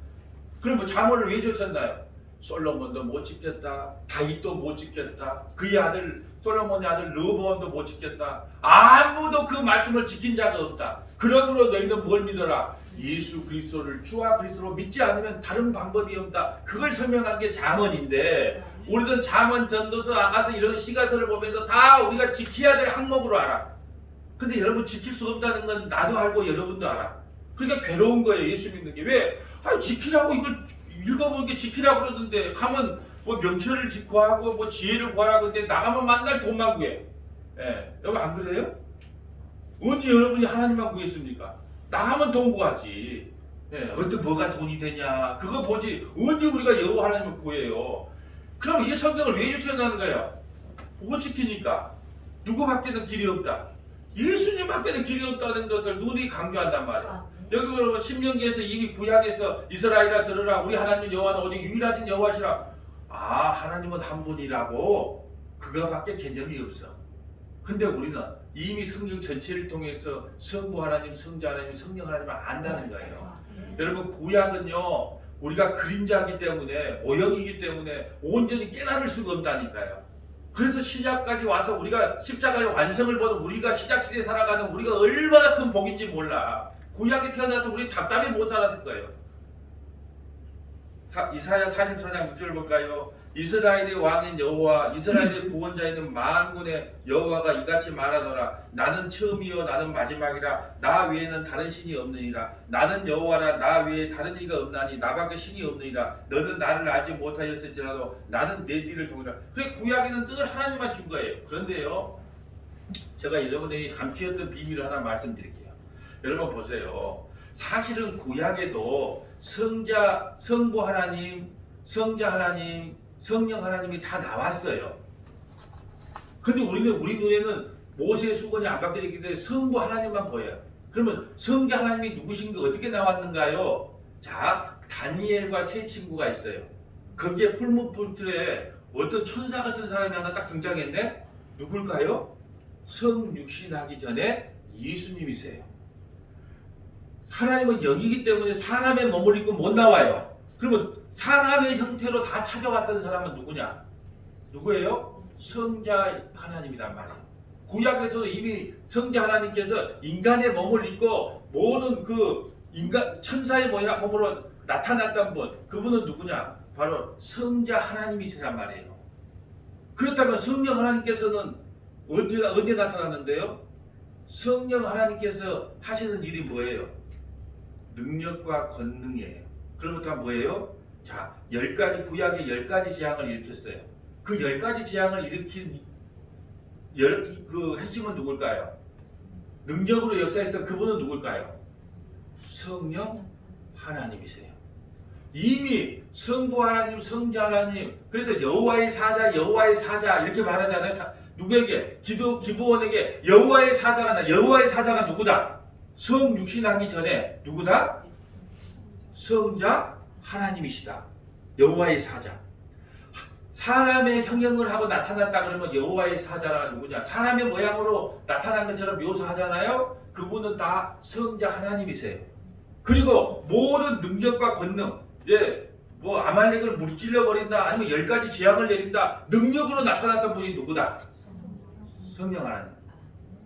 그럼 뭐 잠언을 왜 줬었나요? 솔로몬도 못 지켰다, 다윗도 못 지켰다, 그의 아들 솔로몬의 아들 르호보암도 못 지켰다. 아무도 그 말씀을 지킨 자가 없다. 그러므로 너희는 뭘 믿어라? 예수 그리스도를 주와 그리스도로 믿지 않으면 다른 방법이 없다. 그걸 설명한 게 잠언인데 우리는 잠언, 전도서, 아가서 이런 시가서를 보면서 다 우리가 지켜야 될 항목으로 알아. 근데 여러분 지킬 수 없다는 건 나도 알고 여러분도 알아. 그러니까 괴로운 거예요. 예수 믿는 게. 왜? 지키라고 이걸 읽어보는 게 지키라고 그러던데 가면 뭐 명철을 구하고 뭐 지혜를 구하라고 하는데 나가면 만날 돈만 구해. 예, 여러분 안 그래요? 언제 여러분이 하나님만 구했습니까? 나가면 돈 구하지. 예, 어떤 뭐가 돈이 되냐 그거 보지. 언제 우리가 여호와 하나님을 구해요? 그럼 이 성경을 왜 주셨다는 거예요? 못 지키니까. 누구밖에는 길이 없다. 예수님밖에는 길이 없다는 것을 눈이 강조한단 말이에요. 여기 보면 신명기에서 이미 구약에서 이스라엘아 들으라 우리 하나님 여호와는 오직 유일하신 여호와시라. 아, 하나님은 한 분이라고 그거밖에 개념이 없어. 근데 우리는 이미 성경 전체를 통해서 성부 하나님, 성자 하나님, 성령 하나님을 안다는 거예요. 여러분 구약은요 우리가 그림자이기 때문에 모형이기 때문에 온전히 깨달을 수가 없다니까요. 그래서 신약까지 와서 우리가 십자가의 완성을 보는 우리가 신약시대에 살아가는 우리가 얼마나 큰 복인지 몰라. 구약에 태어나서 우리 답답해 못 살았을 거예요. 이사야 44장 6절 볼까요? 이스라엘의 왕인 여호와 이스라엘의 구원자인 만군의 여호와가 이같이 말하노라. 나는 처음이요 나는 마지막이라. 나 외에는 다른 신이 없느니라. 나는 여호와라. 나 외에 다른 이가 없나니 나밖에 신이 없느니라. 너는 나를 알지 못하였을지라도 나는 내 뒤를 통하라. 그래 구약에는 늘 하나님만 준 거예요. 그런데요 제가 여러분에게 감추었던 비밀을 하나 말씀드릴게요. 여러분 보세요. 사실은 구약에도 성부 하나님, 성자 하나님, 성령 하나님이 다 나왔어요. 근데 우리 눈에는 모세의 수건이 안 바뀌었기 때문에 성부 하나님만 보여요. 그러면 성자 하나님이 누구신가 어떻게 나왔는가요? 자, 다니엘과 세 친구가 있어요. 거기에 풀무불틀에 어떤 천사 같은 사람이 하나 딱 등장했네? 누굴까요? 성육신하기 전에 예수님이세요. 하나님은 영이기 때문에 사람의 몸을 입고 못 나와요. 그러면 사람의 형태로 다 찾아왔던 사람은 누구냐? 누구예요? 성자 하나님이란 말이에요. 구약에서도 이미 성자 하나님께서 인간의 몸을 입고 모든 그 인간 천사의 몸으로 나타났던 분, 그분은 누구냐? 바로 성자 하나님이시란 말이에요. 그렇다면 성령 하나님께서는 언제 나타났는데요? 성령 하나님께서 하시는 일이 뭐예요? 능력과 권능이에요. 그러면 뭐예요? 자, 10가지 구약의 10가지 재앙을 일으켰어요. 그 10가지 재앙을 일으킨 그 핵심은 누굴까요? 능력으로 역사했던 그분은 누굴까요? 성령 하나님이세요. 이미 성부 하나님, 성자 하나님, 그래서 여호와의 사자 이렇게 말하잖아요. 누구에게? 기브원에게 여호와의 사자가 여호와의 사자가 누구다? 성육신하기 전에 누구다? 성자 하나님이시다. 여호와의 사자. 사람의 형형을 하고 나타났다 그러면 여호와의 사자가 누구냐? 사람의 모양으로 나타난 것처럼 묘사하잖아요. 그분은 다 성자 하나님이세요. 그리고 모든 능력과 권능, 뭐 아말렉을 무찔러 버린다, 아니면 10가지 재앙을 내린다, 능력으로 나타났던 분이 누구다? 성령 하나님.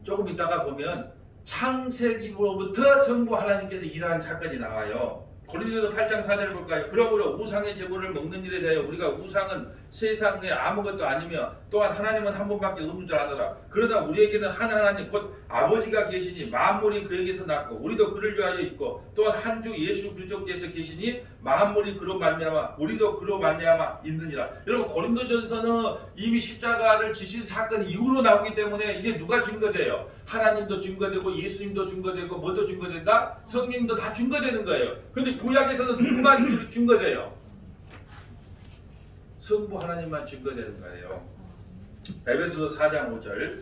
조금 이따가 보면 창세기로부터 성부 하나님께서 일하는 사건이 나와요. 고린도서 8장 4절을 볼까요? 그러므로 우상의 제물을 먹는 일에 대하여 우리가 우상은 세상에 아무것도 아니며 또한 하나님은 한 분밖에 없는 줄 아노라. 그러나 우리에게는 한 하나님 곧 아버지가 계시니 만물이 그에게서 났고 우리도 그를 위하여 있고 또한 한 주 예수 그리스도께서 계시니 만물이 그로 말미암아 우리도 그로 말미암아 있느니라. 여러분 고린도전서는 이미 십자가를 지신 사건 이후로 나오기 때문에 이제 누가 증거돼요? 하나님도 증거되고 예수님도 증거되고 뭐도 증거된다? 성령도 다 증거되는 거예요. 근데 구약에서는 누구만 증거돼요? 성부 하나님만 증거되는 거예요. 에베소서 4장 5절.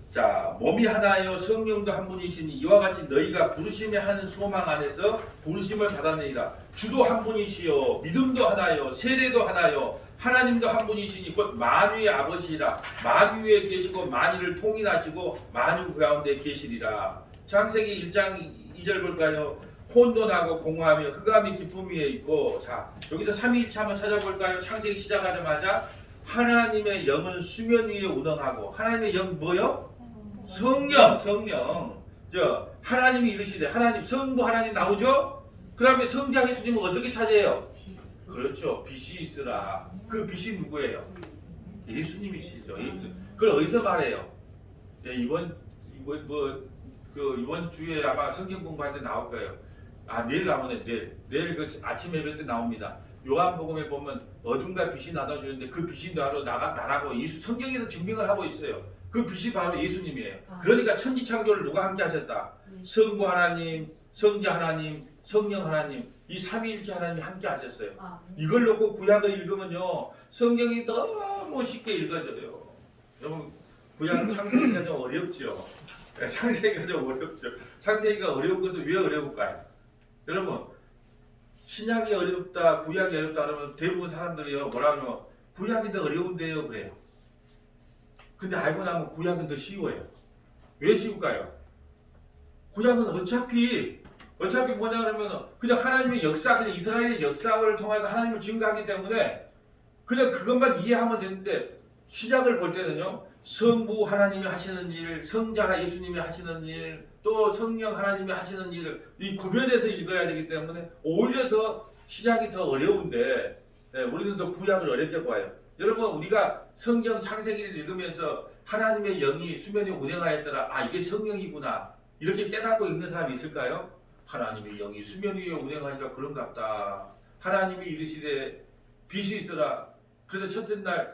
자, 몸이 하나요 성령도 한 분이시니 이와 같이 너희가 부르심의 한 소망 안에서 부르심을 받았느니라. 주도 한 분이시요 믿음도 하나요 세례도 하나요 하나님도 한 분이시니 곧 만유의 아버지라. 만유에 계시고 만유를 통일하시고 만유 가운데 계시리라. 창세기 1장 2절 볼까요? 혼돈하고 공허하며 흑암이 기쁨 위에 있고. 자, 여기서 삼위일체 한번 찾아볼까요? 창세기 시작하자마자 하나님의 영은 수면 위에 운행하고. 하나님의 영 뭐요? 성령. 저 하나님이 이르시되 하나님 성부 하나님 나오죠? 그 다음에 성자 예수님은 어떻게 찾아요? 그렇죠. 빛이 있으라. 그 빛이 누구예요? 예수님이시죠. 그걸 어디서 말해요? 네, 이번 주에 아마 성경 공부할 때 나올 거예요. 아, 내일 나오네. 내일 그 아침 예배 때 나옵니다. 요한복음에 보면 어둠과 빛이 나눠주는데 그 빛이 바로 나라고 예수 성경에서 증명을 하고 있어요. 그 빛이 바로 예수님이에요. 그러니까 천지창조를 누가 함께 하셨다? 성부 하나님, 성자 하나님, 성령 하나님, 이 삼위일체 하나님이 함께 하셨어요. 이걸 놓고 구약을 읽으면요 성경이 너무 쉽게 읽어져요. 여러분 구약 창세기가 좀 어렵죠. 창세기가 좀 어렵죠. 창세기가 어려운 것은 왜 어려울까요? 여러분 신약이 어렵다, 구약이 어렵다 그러면 대부분 사람들이요 뭐라 하면 구약이 더 어려운데요 그래요. 근데 알고 나면 구약은 더 쉬워요. 왜 쉬울까요? 구약은 어차피 뭐냐 그러면 그냥 하나님의 역사, 그냥 이스라엘의 역사를 통해서 하나님을 증거하기 때문에 그냥 그것만 이해하면 되는데 신약을 볼 때는요 성부 하나님이 하시는 일, 성자 예수님이 하시는 일, 또 성령 하나님이 하시는 일을 이 구별해서 읽어야 되기 때문에 오히려 더 신약이 더 어려운데 우리는 더 구약을 어렵게 봐요. 여러분 우리가 성경 창세기를 읽으면서 하나님의 영이 수면에 운행하였더라. 아 이게 성령이구나. 이렇게 깨닫고 읽는 사람이 있을까요? 하나님의 영이 수면 위에 운행하니까 그런갑다. 하나님이 이르시되 빛이 있으라. 그래서 첫째 날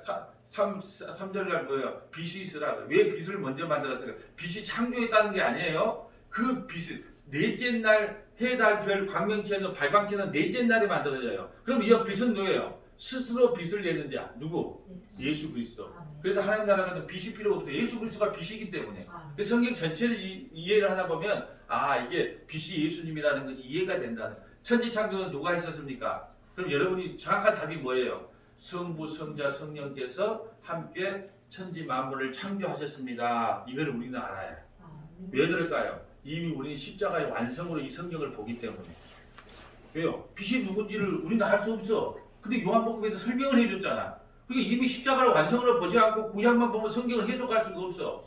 3절 날 뭐예요? 빛이 있으라. 왜 빛을 먼저 만들었을까? 빛이 창조했다는 게 아니에요. 그 빛을 넷째 날 해, 달, 별, 광명체는 발광체는 넷째 날에 만들어져요. 그럼 이 빛은 누구예요? 스스로 빛을 내는 자. 누구? 예수 그리스도. 그래서 하나님 나라는 빛이 필요 없어요. 예수 그리스도가 빛이기 때문에. 성경 전체를 이해를 하다 보면 아 이게 빛이 예수님이라는 것이 이해가 된다는. 천지창조는 누가 했었습니까? 그럼 여러분이 정확한 답이 뭐예요? 성부, 성자, 성령께서 함께 천지 만물을 창조하셨습니다. 이걸 우리는 알아야 해요. 왜 그럴까요? 이미 우리는 십자가의 완성으로 이 성경을 보기 때문에. 왜요? 빛이 누군지를 우리는 알 수 없어. 근데 요한복음에도 설명을 해줬잖아. 그러니까 이미 십자가를 완성으로 보지 않고 구약만 보면 성경을 해석할 수가 없어.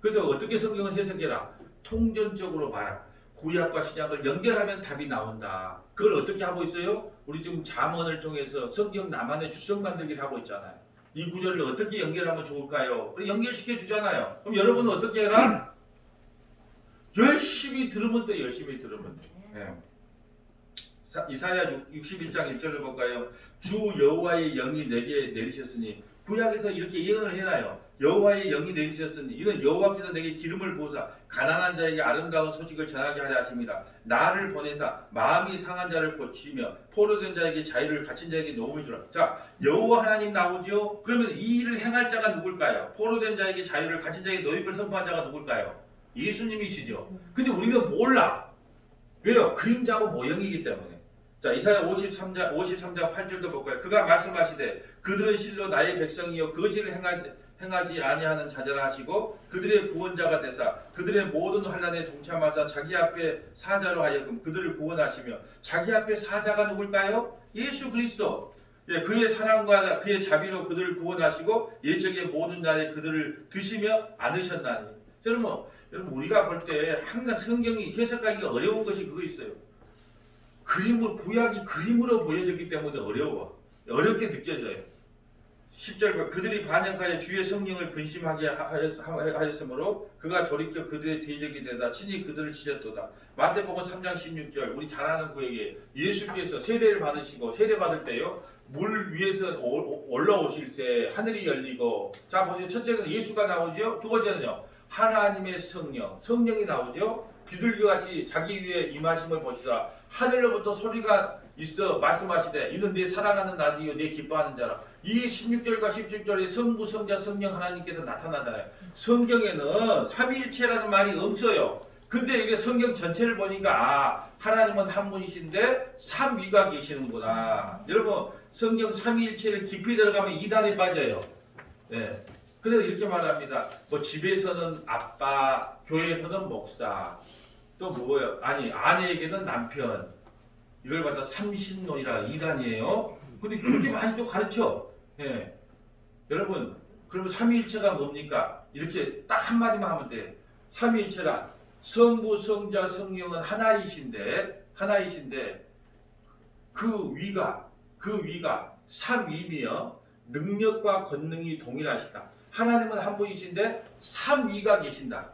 그래서 어떻게 성경을 해석해라? 통전적으로 봐라. 구약과 신약을 연결하면 답이 나온다. 그걸 어떻게 하고 있어요? 우리 지금 잠언을 통해서 성경 나만의 주석 만들기를 하고 있잖아요. 이 구절을 어떻게 연결하면 좋을까요? 연결시켜 주잖아요. 그럼 여러분은 어떻게 해라? 열심히 들으면 돼. 열심히 들으면 돼. 네. 이사야 61장 1절을 볼까요? 주 여호와의 영이 내게 내리셨으니. 구약에서 이렇게 예언을 해놔요. 여호와의 영이 내리셨으니 이는 여호와께서 내게 기름을 부으사 가난한 자에게 아름다운 소식을 전하게 하려 하십니다. 나를 보내사 마음이 상한 자를 고치며 포로된 자에게 자유를 갇힌 자에게 노움을 주라. 자, 여호와 하나님 나오죠? 그러면 이 일을 행할 자가 누굴까요? 포로된 자에게 자유를 갇힌 자에게 노임을 선포한 자가 누굴까요? 예수님이시죠. 근데 우리는 몰라. 왜요? 그림자고 모형이기 때문에. 자, 이사야 53장 8절도 볼까요? 그가 말씀하시되 그들은 실로 나의 백성이요 거짓을 행하지 아니하는 자녀라 하시고 그들의 구원자가 되사 그들의 모든 환난에 동참하사 자기 앞에 사자로 하여금 그들을 구원하시며. 자기 앞에 사자가 누굴까요? 예수 그리스도. 예, 그의 사랑과 그의 자비로 그들을 구원하시고 옛적의 모든 날에 그들을 드시며 안으셨나니. 여러분 우리가 볼 때 항상 성경이 해석하기가 어려운 것이 그거 있어요. 구약이 그림으로 보여졌기 때문에 어렵게 느껴져요. 10절과 그들이 반역하여 주의 성령을 근심하게 하였으므로 그가 돌이켜 그들의 대적이 되다 친히 그들을 치셨도다. 마태복음 3장 16절 우리 잘 아는 구에게 예수께서 세례를 받으시고 세례 받을 때요 물 위에서 올라오실 때 하늘이 열리고 자 보세요. 첫째는 예수가 나오죠. 두 번째는요 하나님의 성령이 나오죠. 비둘기같이 자기 위에 임하심을 보시라. 하늘로부터 소리가 있어 말씀하시되 이는 내 사랑하는 아들이요 내 기뻐하는 자라. 이 16절과 17절에 성부 성자 성령 하나님께서 나타나잖아요. 성경에는 삼위일체라는 말이 없어요. 근데 이게 성경 전체를 보니까 하나님은 한 분이신데 삼위가 계시는구나. 여러분 성경 삼위일체를 깊이 들어가면 이단에 빠져요. 네. 그래서 이렇게 말합니다. 뭐 집에서는 아빠, 교회에서는 목사, 또 뭐예요? 아니 아내에게는 남편. 이걸 갖다 삼신론이라 이단이에요. 근데 그렇게 많이 또 가르쳐. 예. 여러분, 그러면 삼위일체가 뭡니까? 이렇게 딱 한마디만 하면 돼. 삼위일체란 성부, 성자, 성령은 하나이신데 그 위가 삼위며 능력과 권능이 동일하시다. 하나님은 한 분이신데 삼위가 계신다.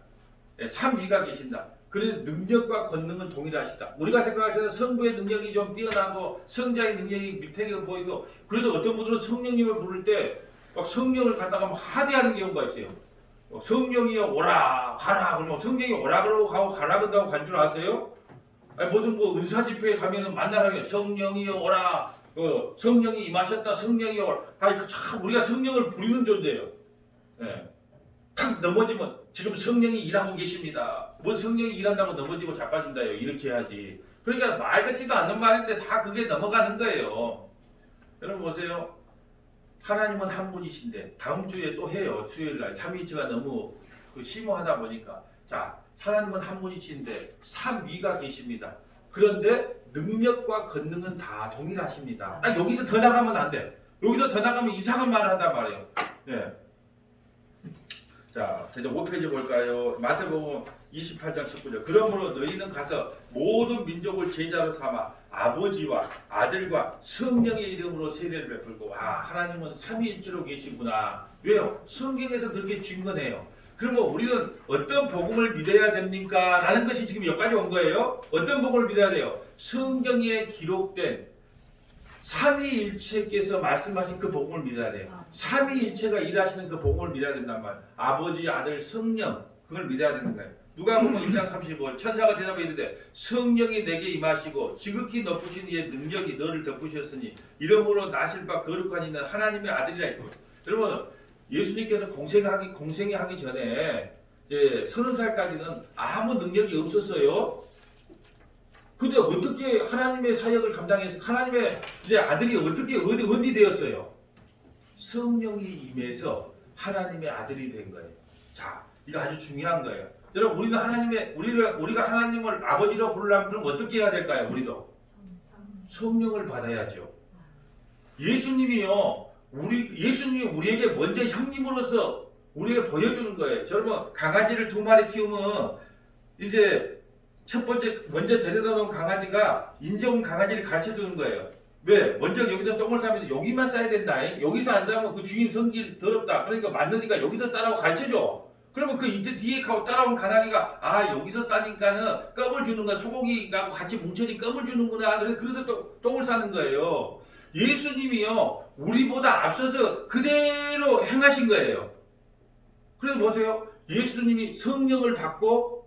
예, 삼위가 계신다. 그래서 능력과 권능은 동일하시다. 우리가 생각할 때는 성부의 능력이 좀 뛰어나고 성자의 능력이 밑에 보이고 그래도 어떤 분들은 성령님을 부를 때 막 성령을 갖다가 막 하대하는 경우가 있어요. 성령이여 오라 가라 그러면 성령이 오라 그러고 가고 가라 그런다고 간 줄 아세요? 아니 무슨 뭐 은사 집회에 가면은 만나라면 성령이여 오라 성령이 임하셨다 성령이여 오라 아니 참 우리가 성령을 부리는 존재예요. 예. 탁 넘어지면 지금 성령이 일하고 계십니다. 뭐 성령이 일한다고 넘어지고 자빠진다요. 이렇게 해야지. 그러니까 말 같지도 않는 말인데 다 그게 넘어가는 거예요. 여러분 보세요. 하나님은 한 분이신데 다음 주에 또 해요. 수요일날 삼위일체가 너무 심오하다 보니까 자 하나님은 한 분이신데 삼위가 계십니다. 그런데 능력과 권능은 다 동일하십니다. 딱 여기서 더 나가면 안 돼. 여기서 더 나가면 이상한 말을 한단 말이에요. 예. 자, 이제 5페이지 볼까요? 마태복음 28장 19절. 그러므로 너희는 가서 모든 민족을 제자로 삼아 아버지와 아들과 성령의 이름으로 세례를 베풀고 하나님은 삼위일체로 계시구나. 왜요? 성경에서 그렇게 증거해요. 그러면 우리는 어떤 복음을 믿어야 됩니까? 라는 것이 지금 여기까지 온 거예요. 어떤 복음을 믿어야 돼요? 성경에 기록된 삼위일체께서 말씀하신 그 복음을 믿어야 돼요. 삼위일체가 일하시는 그 복음을 믿어야 된단 말이에요. 아버지, 아들, 성령 그걸 믿어야 되는 거예요. 누가복음 1장 35절 천사가 대답해 이르되 성령이 내게 임하시고 지극히 높으신 이의 능력이 너를 덮으셨으니 이러므로 나실 바 거룩한 이는 하나님의 아들이라 했고 여러분 예수님께서 공생하기 전에 이제 30살까지는 아무 능력이 없었어요. 근데 어떻게 하나님의 사역을 감당해서 하나님의 이제 아들이 어떻게 어디 되었어요? 성령이 임해서 하나님의 아들이 된 거예요. 자, 이거 아주 중요한 거예요. 여러분, 우리가 하나님을 아버지로 부르려면 그럼 어떻게 해야 될까요? 우리도 성령을 받아야죠. 예수님이 우리에게 먼저 형님으로서 우리에게 보여주는 거예요. 여러분, 강아지를 2마리 키우면 이제 첫 번째 먼저 데려다 놓은 강아지가 인정 강아지를 가르쳐 주는 거예요. 왜? 먼저 여기다 똥을 싸면 여기만 싸야 된다. 여기서 안 싸면 그 주인 성질 더럽다. 그러니까 만드니까 여기서 싸라고 가르쳐 줘. 그러면 그 이때 뒤에 따라온 가랑이가 여기서 싸니까는 껌을 주는 거야. 소고기하고 같이 뭉쳐니 껌을 주는구나. 그래서 거기서 또 똥을 싸는 거예요. 예수님이요 우리보다 앞서서 그대로 행하신 거예요. 그래서 보세요. 예수님이 성령을 받고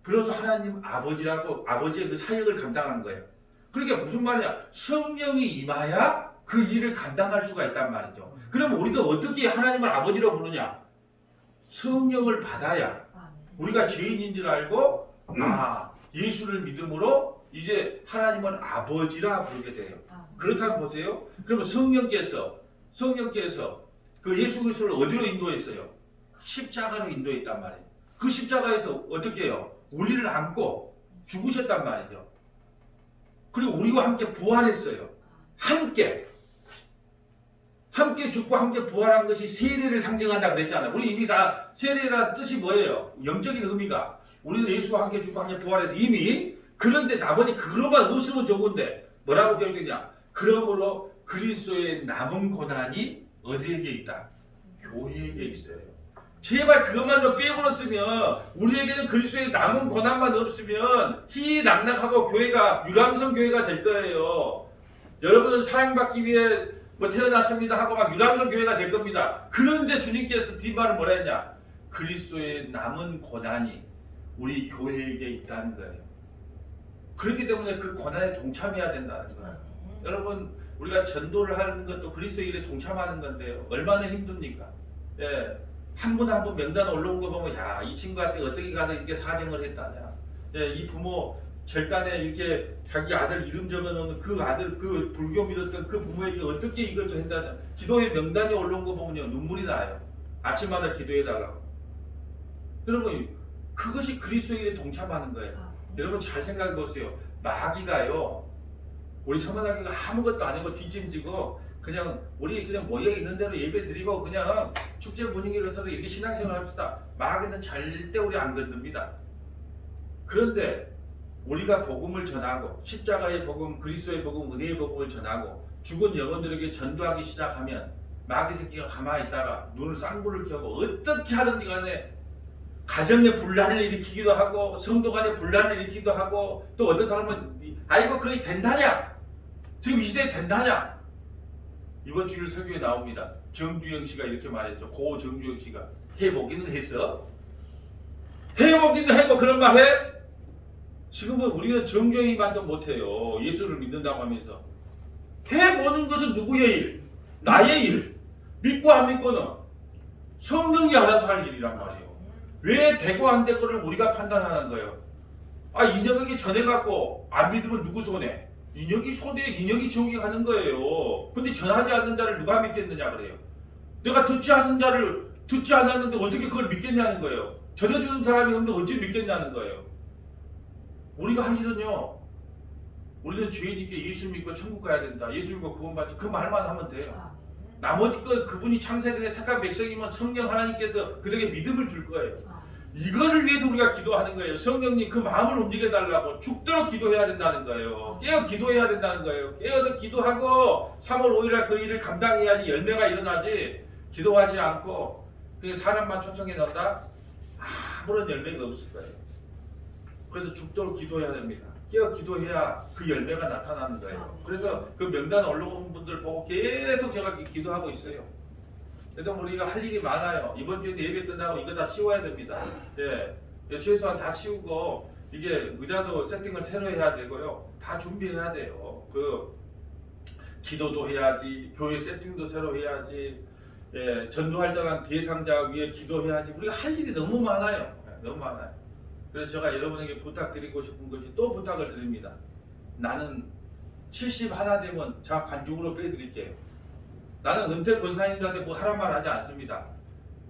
그래서 하나님 아버지의 그 사역을 감당한 거예요. 그러니까 무슨 말이냐? 성령이 임하야 그 일을 감당할 수가 있단 말이죠. 그러면 우리도 어떻게 하나님을 아버지로 부르냐? 성령을 받아야 우리가 죄인인 줄 알고 예수를 믿음으로 이제 하나님은 아버지라 부르게 돼요. 그렇다면 보세요. 그러면 성령께서 그 예수 그리스도를 어디로 인도했어요? 십자가로 인도했단 말이에요. 그 십자가에서 어떻게 해요? 우리를 안고 죽으셨단 말이죠. 그리고 우리와 함께 부활했어요. 함께 죽고 함께 부활한 것이 세례를 상징한다 그랬잖아요. 우리 이미 다 세례라는 뜻이 뭐예요? 영적인 의미가 우리는 예수와 함께 죽고 함께 부활해서 이미 그런데 나머지 그로만 없으면 좋은데 뭐라고 기록되냐? 그러므로 그리스도의 남은 고난이 어디에게 있다? 교회에게 있어요. 제발 그것만 좀 빼버렸으면 우리에게는 그리스도의 남은 고난만 없으면 희낙낙하고 교회가 유람선 교회가 될 거예요. 여러분은 사랑받기 위해 뭐 태어났습니다 하고 막 유람선 교회가 될 겁니다. 그런데 주님께서 뒷말을 뭐라 했냐? 그리스도의 남은 고난이 우리 교회에게 있다는 거예요. 그렇기 때문에 그 고난에 동참해야 된다는 거예요. 여러분 우리가 전도를 하는 것도 그리스도 일에 동참하는 건데요. 얼마나 힘듭니까? 예, 한 분 한 분 명단 올라온 거 보면 야, 이 친구한테 어떻게 가서 이렇게 사정을 했다냐. 예, 이 부모 절간에 이렇게 자기 아들 이름 적어놓은 그 아들 그 불교 믿었던 그 부모에게 어떻게 이걸 했다냐. 기도의 명단이 올라온 거 보면요 눈물이 나요. 아침마다 기도해달라고. 여러분 그것이 그리스도 일에 동참하는 거예요. 여러분 잘 생각해 보세요. 마귀가요. 우리 서문학교가 아무것도 아니고 뒷짐지고 그냥 우리 그냥 모여 있는 대로 예배 드리고 그냥 축제 분위기를 서로 이렇게 신앙생활 합시다. 마귀는 절대 우리 안 건듭니다. 그런데 우리가 복음을 전하고 십자가의 복음, 그리스도의 복음, 은혜의 복음을 전하고 죽은 영혼들에게 전도하기 시작하면 마귀 새끼가 가만히 있다가 눈을 쌍불을 켜고 어떻게 하든지 간에 가정에 분란을 일으키기도 하고 성도 간에 분란을 일으키기도 하고 또 어떤 사람은 아이고 그게 된다냐? 지금 이 시대에 된다냐? 이번 주일 설교에 나옵니다. 정주영 씨가 이렇게 말했죠. 고 정주영 씨가 해보기는 했어? 해보기는 하고 그런 말 해? 지금은 우리는 정주영이 말도 못해요. 예수를 믿는다고 하면서 해보는 것은 누구의 일? 나의 일. 믿고 안 믿고는 성령이 알아서 할 일이란 말이에요. 왜 되고 안 되고를 우리가 판단하는 거예요? 아 인혁에게 전해갖고 안 믿으면 누구 손해? 인혁이 손해, 인혁이 지옥에 가는 거예요. 근데 전하지 않는 자를 누가 믿겠느냐 그래요. 내가 듣지 않는 자를 듣지 않았는데 어떻게 그걸 믿겠냐는 거예요. 전해주는 사람이 없는데 어찌 믿겠냐는 거예요. 우리가 할 일은요. 우리는 죄인이니까 예수 믿고 천국 가야 된다. 예수 믿고 구원받지. 그 말만 하면 돼요. 나머지 그분이 창세전에 택한 백성이면 성령 하나님께서 그들에게 믿음을 줄 거예요. 이거를 위해서 우리가 기도하는 거예요. 성령님 그 마음을 움직여달라고 죽도록 기도해야 된다는 거예요. 깨어 기도해야 된다는 거예요. 깨어서 기도하고 3월 5일날 그 일을 감당해야지 열매가 일어나지. 기도하지 않고 그냥 사람만 초청해 놓는다? 아무런 열매가 없을 거예요. 그래서 죽도록 기도해야 됩니다. 깨어 기도해야 그 열매가 나타나는 거예요. 그래서 그 명단 올라온 분들 보고 계속 제가 기도하고 있어요. 그래서 우리가 할 일이 많아요. 이번 주에 예배 끝나고 이거 다 치워야 됩니다. 예, 최소한 다 치우고 이게 의자도 세팅을 새로 해야 되고요. 다 준비해야 돼요. 그 기도도 해야지, 교회 세팅도 새로 해야지, 예, 전도활전한 대상자 위에 기도해야지. 우리가 할 일이 너무 많아요. 너무 많아요. 그래서 제가 여러분에게 부탁드리고 싶은 것이 또 부탁을 드립니다. 나는 70 하나 되면 제가 관중으로 빼드릴게요. 나는 은퇴 권사님들한테 뭐 하란 말 하지 않습니다.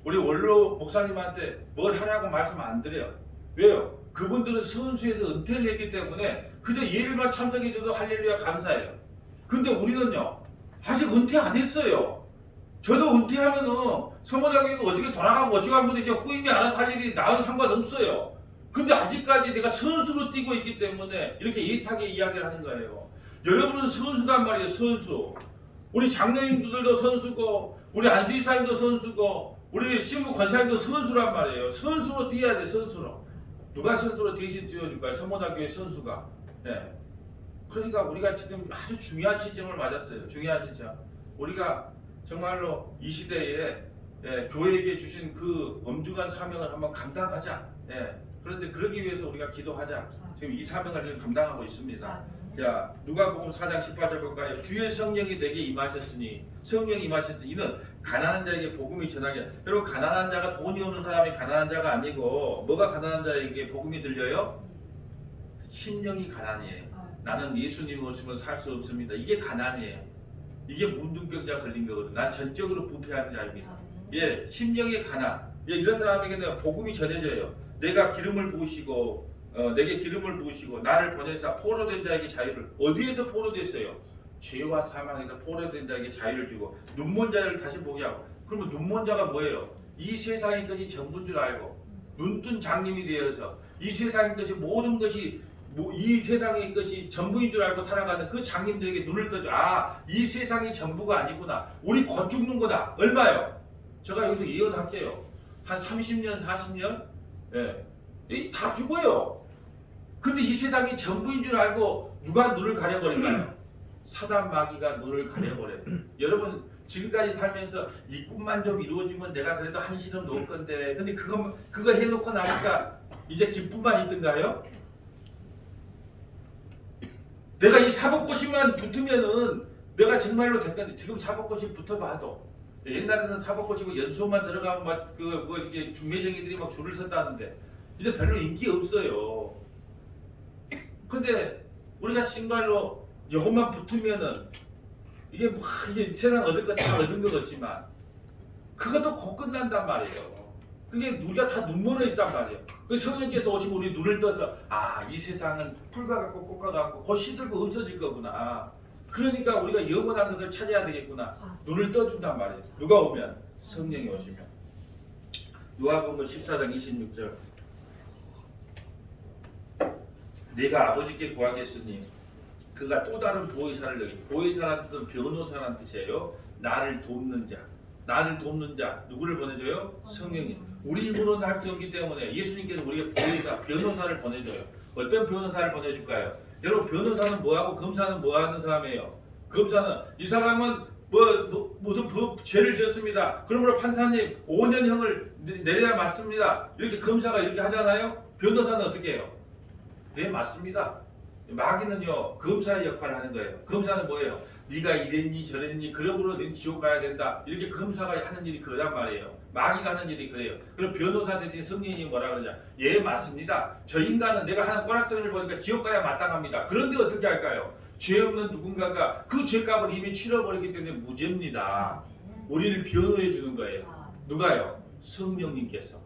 우리 원로 목사님한테 뭘 하라고 말씀 안 드려요. 왜요? 그분들은 선수에서 은퇴를 했기 때문에 그저 예배만 참석해줘도 할렐루야 감사해요. 근데 우리는요 아직 은퇴 안 했어요. 저도 은퇴하면은 성모장교가 어떻게 돌아가고 어쩌고 이제 후임이 알아서 할 일이 나와도 상관없어요. 근데 아직까지 내가 선수로 뛰고 있기 때문에 이렇게 예탁하게 이야기를 하는 거예요. 여러분은 선수단 말이에요. 선수. 우리 장로님들도 선수고 우리 안수이사님도 선수고 우리 신부 권사님도 선수란 말이에요. 선수로 뛰어야 돼. 선수로. 누가 선수로 대신 뛰어줄까요? 성모장교회 선수가. 네. 그러니까 우리가 지금 아주 중요한 시점을 맞았어요. 중요한 시점. 우리가 정말로 이 시대에 교회에게 주신 그 엄중한 사명을 한번 감당하자. 그런데 그러기 위해서 우리가 기도하자. 지금 이 사명을 감당하고 있습니다. 자, 누가복음 4장 18절 볼까요? 주의 성령이 내게 임하셨으니 성령이 임하셨으니 이는 가난한 자에게 복음이 전하게. 여러분 가난한 자가 돈이 없는 사람이 가난한 자가 아니고 뭐가 가난한 자에게 복음이 들려요? 심령이 가난이에요. 나는 예수님 없으면 살 수 없습니다. 이게 가난이에요. 이게 문둥병자 걸린 거거든. 난 전적으로 부패한 자입니다. 예, 심령의 가난. 예, 이런 사람에게는 복음이 전해져요. 내가 기름을 부으시고 내게 기름을 부으시고 나를 보내사 포로된 자에게 자유를. 어디에서 포로됐어요? 죄와 사망에서 포로된 자에게 자유를 주고 눈먼 자를 다시 보게 하고. 그러면 눈먼 자가 뭐예요? 이 세상의 것이 전부인 줄 알고 눈뜬 장님이 되어서 이 세상의 것이 모든 것이 이 세상의 것이 전부인 줄 알고 살아가는 그 장님들에게 눈을 떠줘. 아, 이 세상이 전부가 아니구나. 우리 곧 죽는구나. 얼마요? 제가 여기서 예언할게요. 한 30년, 40년? 예. 다 죽어요. 근데 이 세상이 전부인 줄 알고 누가 눈을 가려버릴까요? 사단 마귀가 눈을 가려버려요. 여러분 지금까지 살면서 이 꿈만 좀 이루어지면 내가 그래도 한시름 놓을 건데, 근데 그거 해놓고 나니까 이제 기쁨만 있던가요? 내가 이 사법고시만 붙으면은 내가 정말로 됐건데, 지금 사법고시 붙어봐도 옛날에는 사법고시고 연수원만 들어가면 막 이게 중매쟁이들이 막 줄을 섰다는데 이제 별로 인기 없어요. 근데 우리가 정말로 이것만 붙으면은 이게 세상 얻을 거 다 얻은 것 같지만 그것도 곧 끝난단 말이에요. 그게 우리가 다 눈물에 있단 말이에요. 그 성령께서 오시면 우리 눈을 떠서 아, 이 세상은 풀과 같고 꽃과 같고 곧 시들고 없어질 거구나. 그러니까 우리가 영원한 것을 찾아야 되겠구나. 눈을 떠준단 말이에요. 누가 오면? 성령이 오시면. 요한복음 14장 26절. 내가 아버지께 구하겠으니 그가 또 다른 보혜사를 너희, 보혜사라는 뜻은 변호사라는 뜻이에요. 나를 돕는 자. 나를 돕는 자. 누구를 보내줘요? 성령님. 우리 힘으로는 할 수 없기 때문에 예수님께서 우리에게 보혜사, 변호사를 보내줘요. 어떤 변호사를 보내줄까요? 여러분 변호사는 뭐하고 검사는 뭐하는 사람이에요? 검사는 이 사람은 무슨 죄를 지었습니다. 그러므로 판사님 5년형을 내려야 맞습니다. 이렇게 검사가 이렇게 하잖아요. 변호사는 어떻게 해요? 네, 맞습니다. 마귀는요 검사의 역할을 하는 거예요. 검사는 뭐예요? 네가 이랬니 저랬니 그러므로 넌 지옥 가야 된다. 이렇게 검사가 하는 일이 그란 말이에요. 마귀가 하는 일이 그래요. 그럼 변호사 대신 성령이 뭐라 그러냐? 예, 맞습니다. 저 인간은 내가 하는 꼬락서리를 보니까 지옥 가야 마땅합니다. 그런데 어떻게 할까요? 죄 없는 누군가가 그 죄값을 이미 치러버렸기 때문에 무죄입니다. 우리를 변호해 주는 거예요. 누가요? 성령님께서.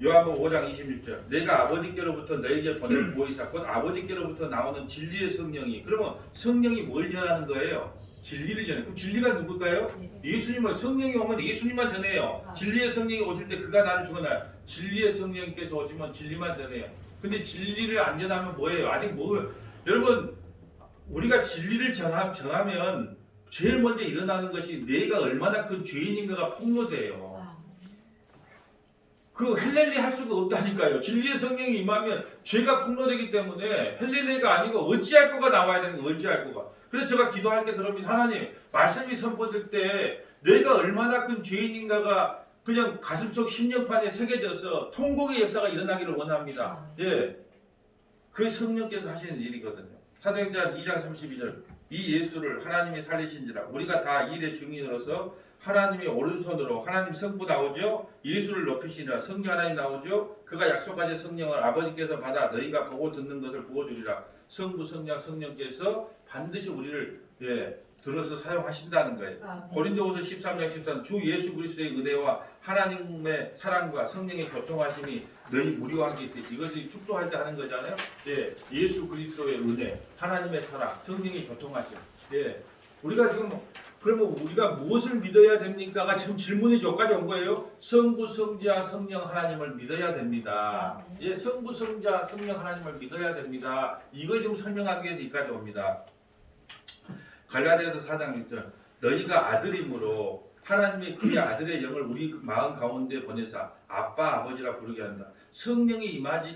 요한복음 5장 26절. 내가 아버지께로부터 너에게 보낼 보혜사 곧 아버지께로부터 나오는 진리의 성령이. 그러면 성령이 뭘 전하는 거예요? 진리를 전해. 그럼 진리가 누굴까요? 예수님은. 성령이 오면 예수님만 전해요. 진리의 성령이 오실 때 그가 나를 죽어놔요. 진리의 성령께서 오시면 진리만 전해요. 근데 진리를 안 전하면 뭐예요? 아직 여러분 우리가 진리를 정하면 제일 먼저 일어나는 것이 내가 얼마나 큰 죄인인가가 폭로돼요. 그 헬렐레 할 수가 없다니까요. 진리의 성령이 임하면 죄가 폭로되기 때문에 헬렐레가 아니고 어찌할 거가 나와야 되는 거예요. 어찌할 거가. 그래서 제가 기도할 때 그러면 하나님 말씀이 선포될 때 내가 얼마나 큰 죄인인가가 그냥 가슴속 심령판에 새겨져서 통곡의 역사가 일어나기를 원합니다. 예, 그게 성령께서 하시는 일이거든요. 사도행전 2장 32절. 이 예수를 하나님이 살리신지라 우리가 다 일의 증인으로서 하나님이 오른손으로 하나님 성부 나오죠. 예수를 높이시니라. 성령 하나님 나오죠. 그가 약속하신 성령을 아버지께서 받아 너희가 보고 듣는 것을 보여주리라. 성부 성령 성령께서 반드시 우리를 들어서 사용하신다는 거예요. 고린도후서 13장 13. 주 예수 그리스도의 은혜와 하나님의 사랑과 성령의 교통하심이 너희 우리와 함께 있어요. 이것이 축도할 때 하는 거잖아요. 예수 그리스도의 은혜, 하나님의 사랑, 성령의 교통하심. 우리가 지금 그러면 우리가 무엇을 믿어야 됩니까가 지금 질문이 저까지 온 거예요. 성부, 성자, 성령 하나님을 믿어야 됩니다. 성부, 성자, 성령 하나님을 믿어야 됩니다. 이걸 좀 설명하기 위해서 여기까지 옵니다. 갈라디아서 4장 6절. 너희가 아들이므로 하나님의 그의 아들의 영을 우리 마음 가운데 보내사 아빠 아버지라 부르게 한다. 성령이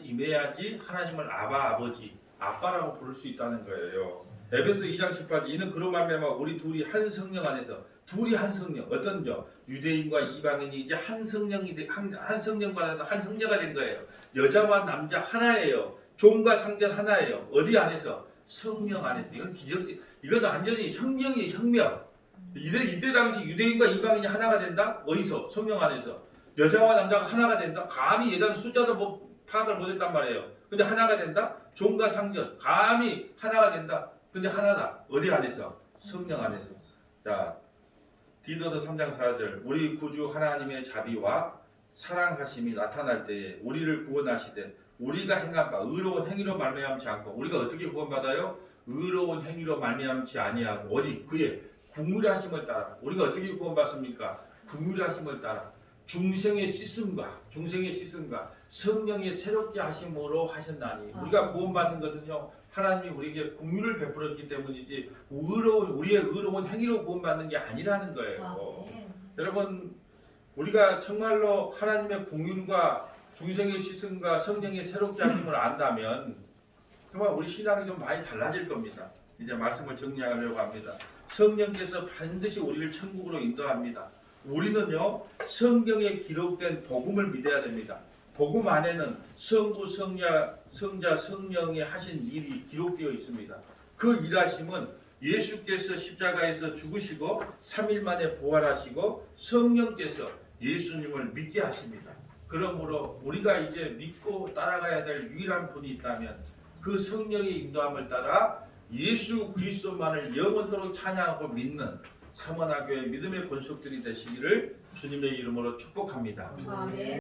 임해야지 하나님을 아바 아버지 아빠라고 부를 수 있다는 거예요. 에베소 2장 18. 이는 그로 말미암아 우리 둘이 한 성령 안에서 둘이 한 성령 어떤죠? 유대인과 이방인이 이제 한 성령이 한 성령과 한 형제가 된 거예요. 여자와 남자 하나예요. 종과 상전 하나예요. 어디 안에서? 성령 안에서. 이건 기적적. 이건 완전히 혁명이에요. 혁명. 이때 당시 유대인과 이방인이 하나가 된다? 어디서? 성령 안에서. 여자와 남자가 하나가 된다? 감히 예전 숫자도 파악을 못했단 말이에요. 근데 하나가 된다? 종과 상전 감히 하나가 된다? 근데 하나다. 어디 안에서? 성령 안에서. 자, 디도서 3장 4절. 우리 구주 하나님의 자비와 사랑하심이 나타날 때에 우리를 구원하시되 우리가 행한 바 의로운 행위로 말미암지 않고. 우리가 어떻게 구원받아요? 의로운 행위로 말미암지 아니하고 오직 그의 긍휼하심을 따라. 우리가 어떻게 구원받습니까? 긍휼하심을 따라. 중생의 씻음과 성령의 새롭게 하심으로 하셨나니 우리가 구원받는 것은요 하나님이 우리에게 긍휼을 베풀었기 때문이지 우리의 의로운 행위로 구원받는 게 아니라는 거예요. 여러분 우리가 정말로 하나님의 긍휼과 중생의 씻음과 성령의 새롭게 하심을 안다면 정말 우리 신앙이 좀 많이 달라질 겁니다. 이제 말씀을 정리하려고 합니다. 성령께서 반드시 우리를 천국으로 인도합니다. 우리는요 성경에 기록된 복음을 믿어야 됩니다. 복음 안에는 성부, 성자, 성령이 하신 일이 기록되어 있습니다. 그 일하심은 예수께서 십자가에서 죽으시고 3일 만에 부활하시고 성령께서 예수님을 믿게 하십니다. 그러므로 우리가 이제 믿고 따라가야 될 유일한 분이 있다면 그 성령의 인도함을 따라 예수 그리스도만을 영원토록 찬양하고 믿는 서머나교회 믿음의 권속들이 되시기를 주님의 이름으로 축복합니다. 아멘.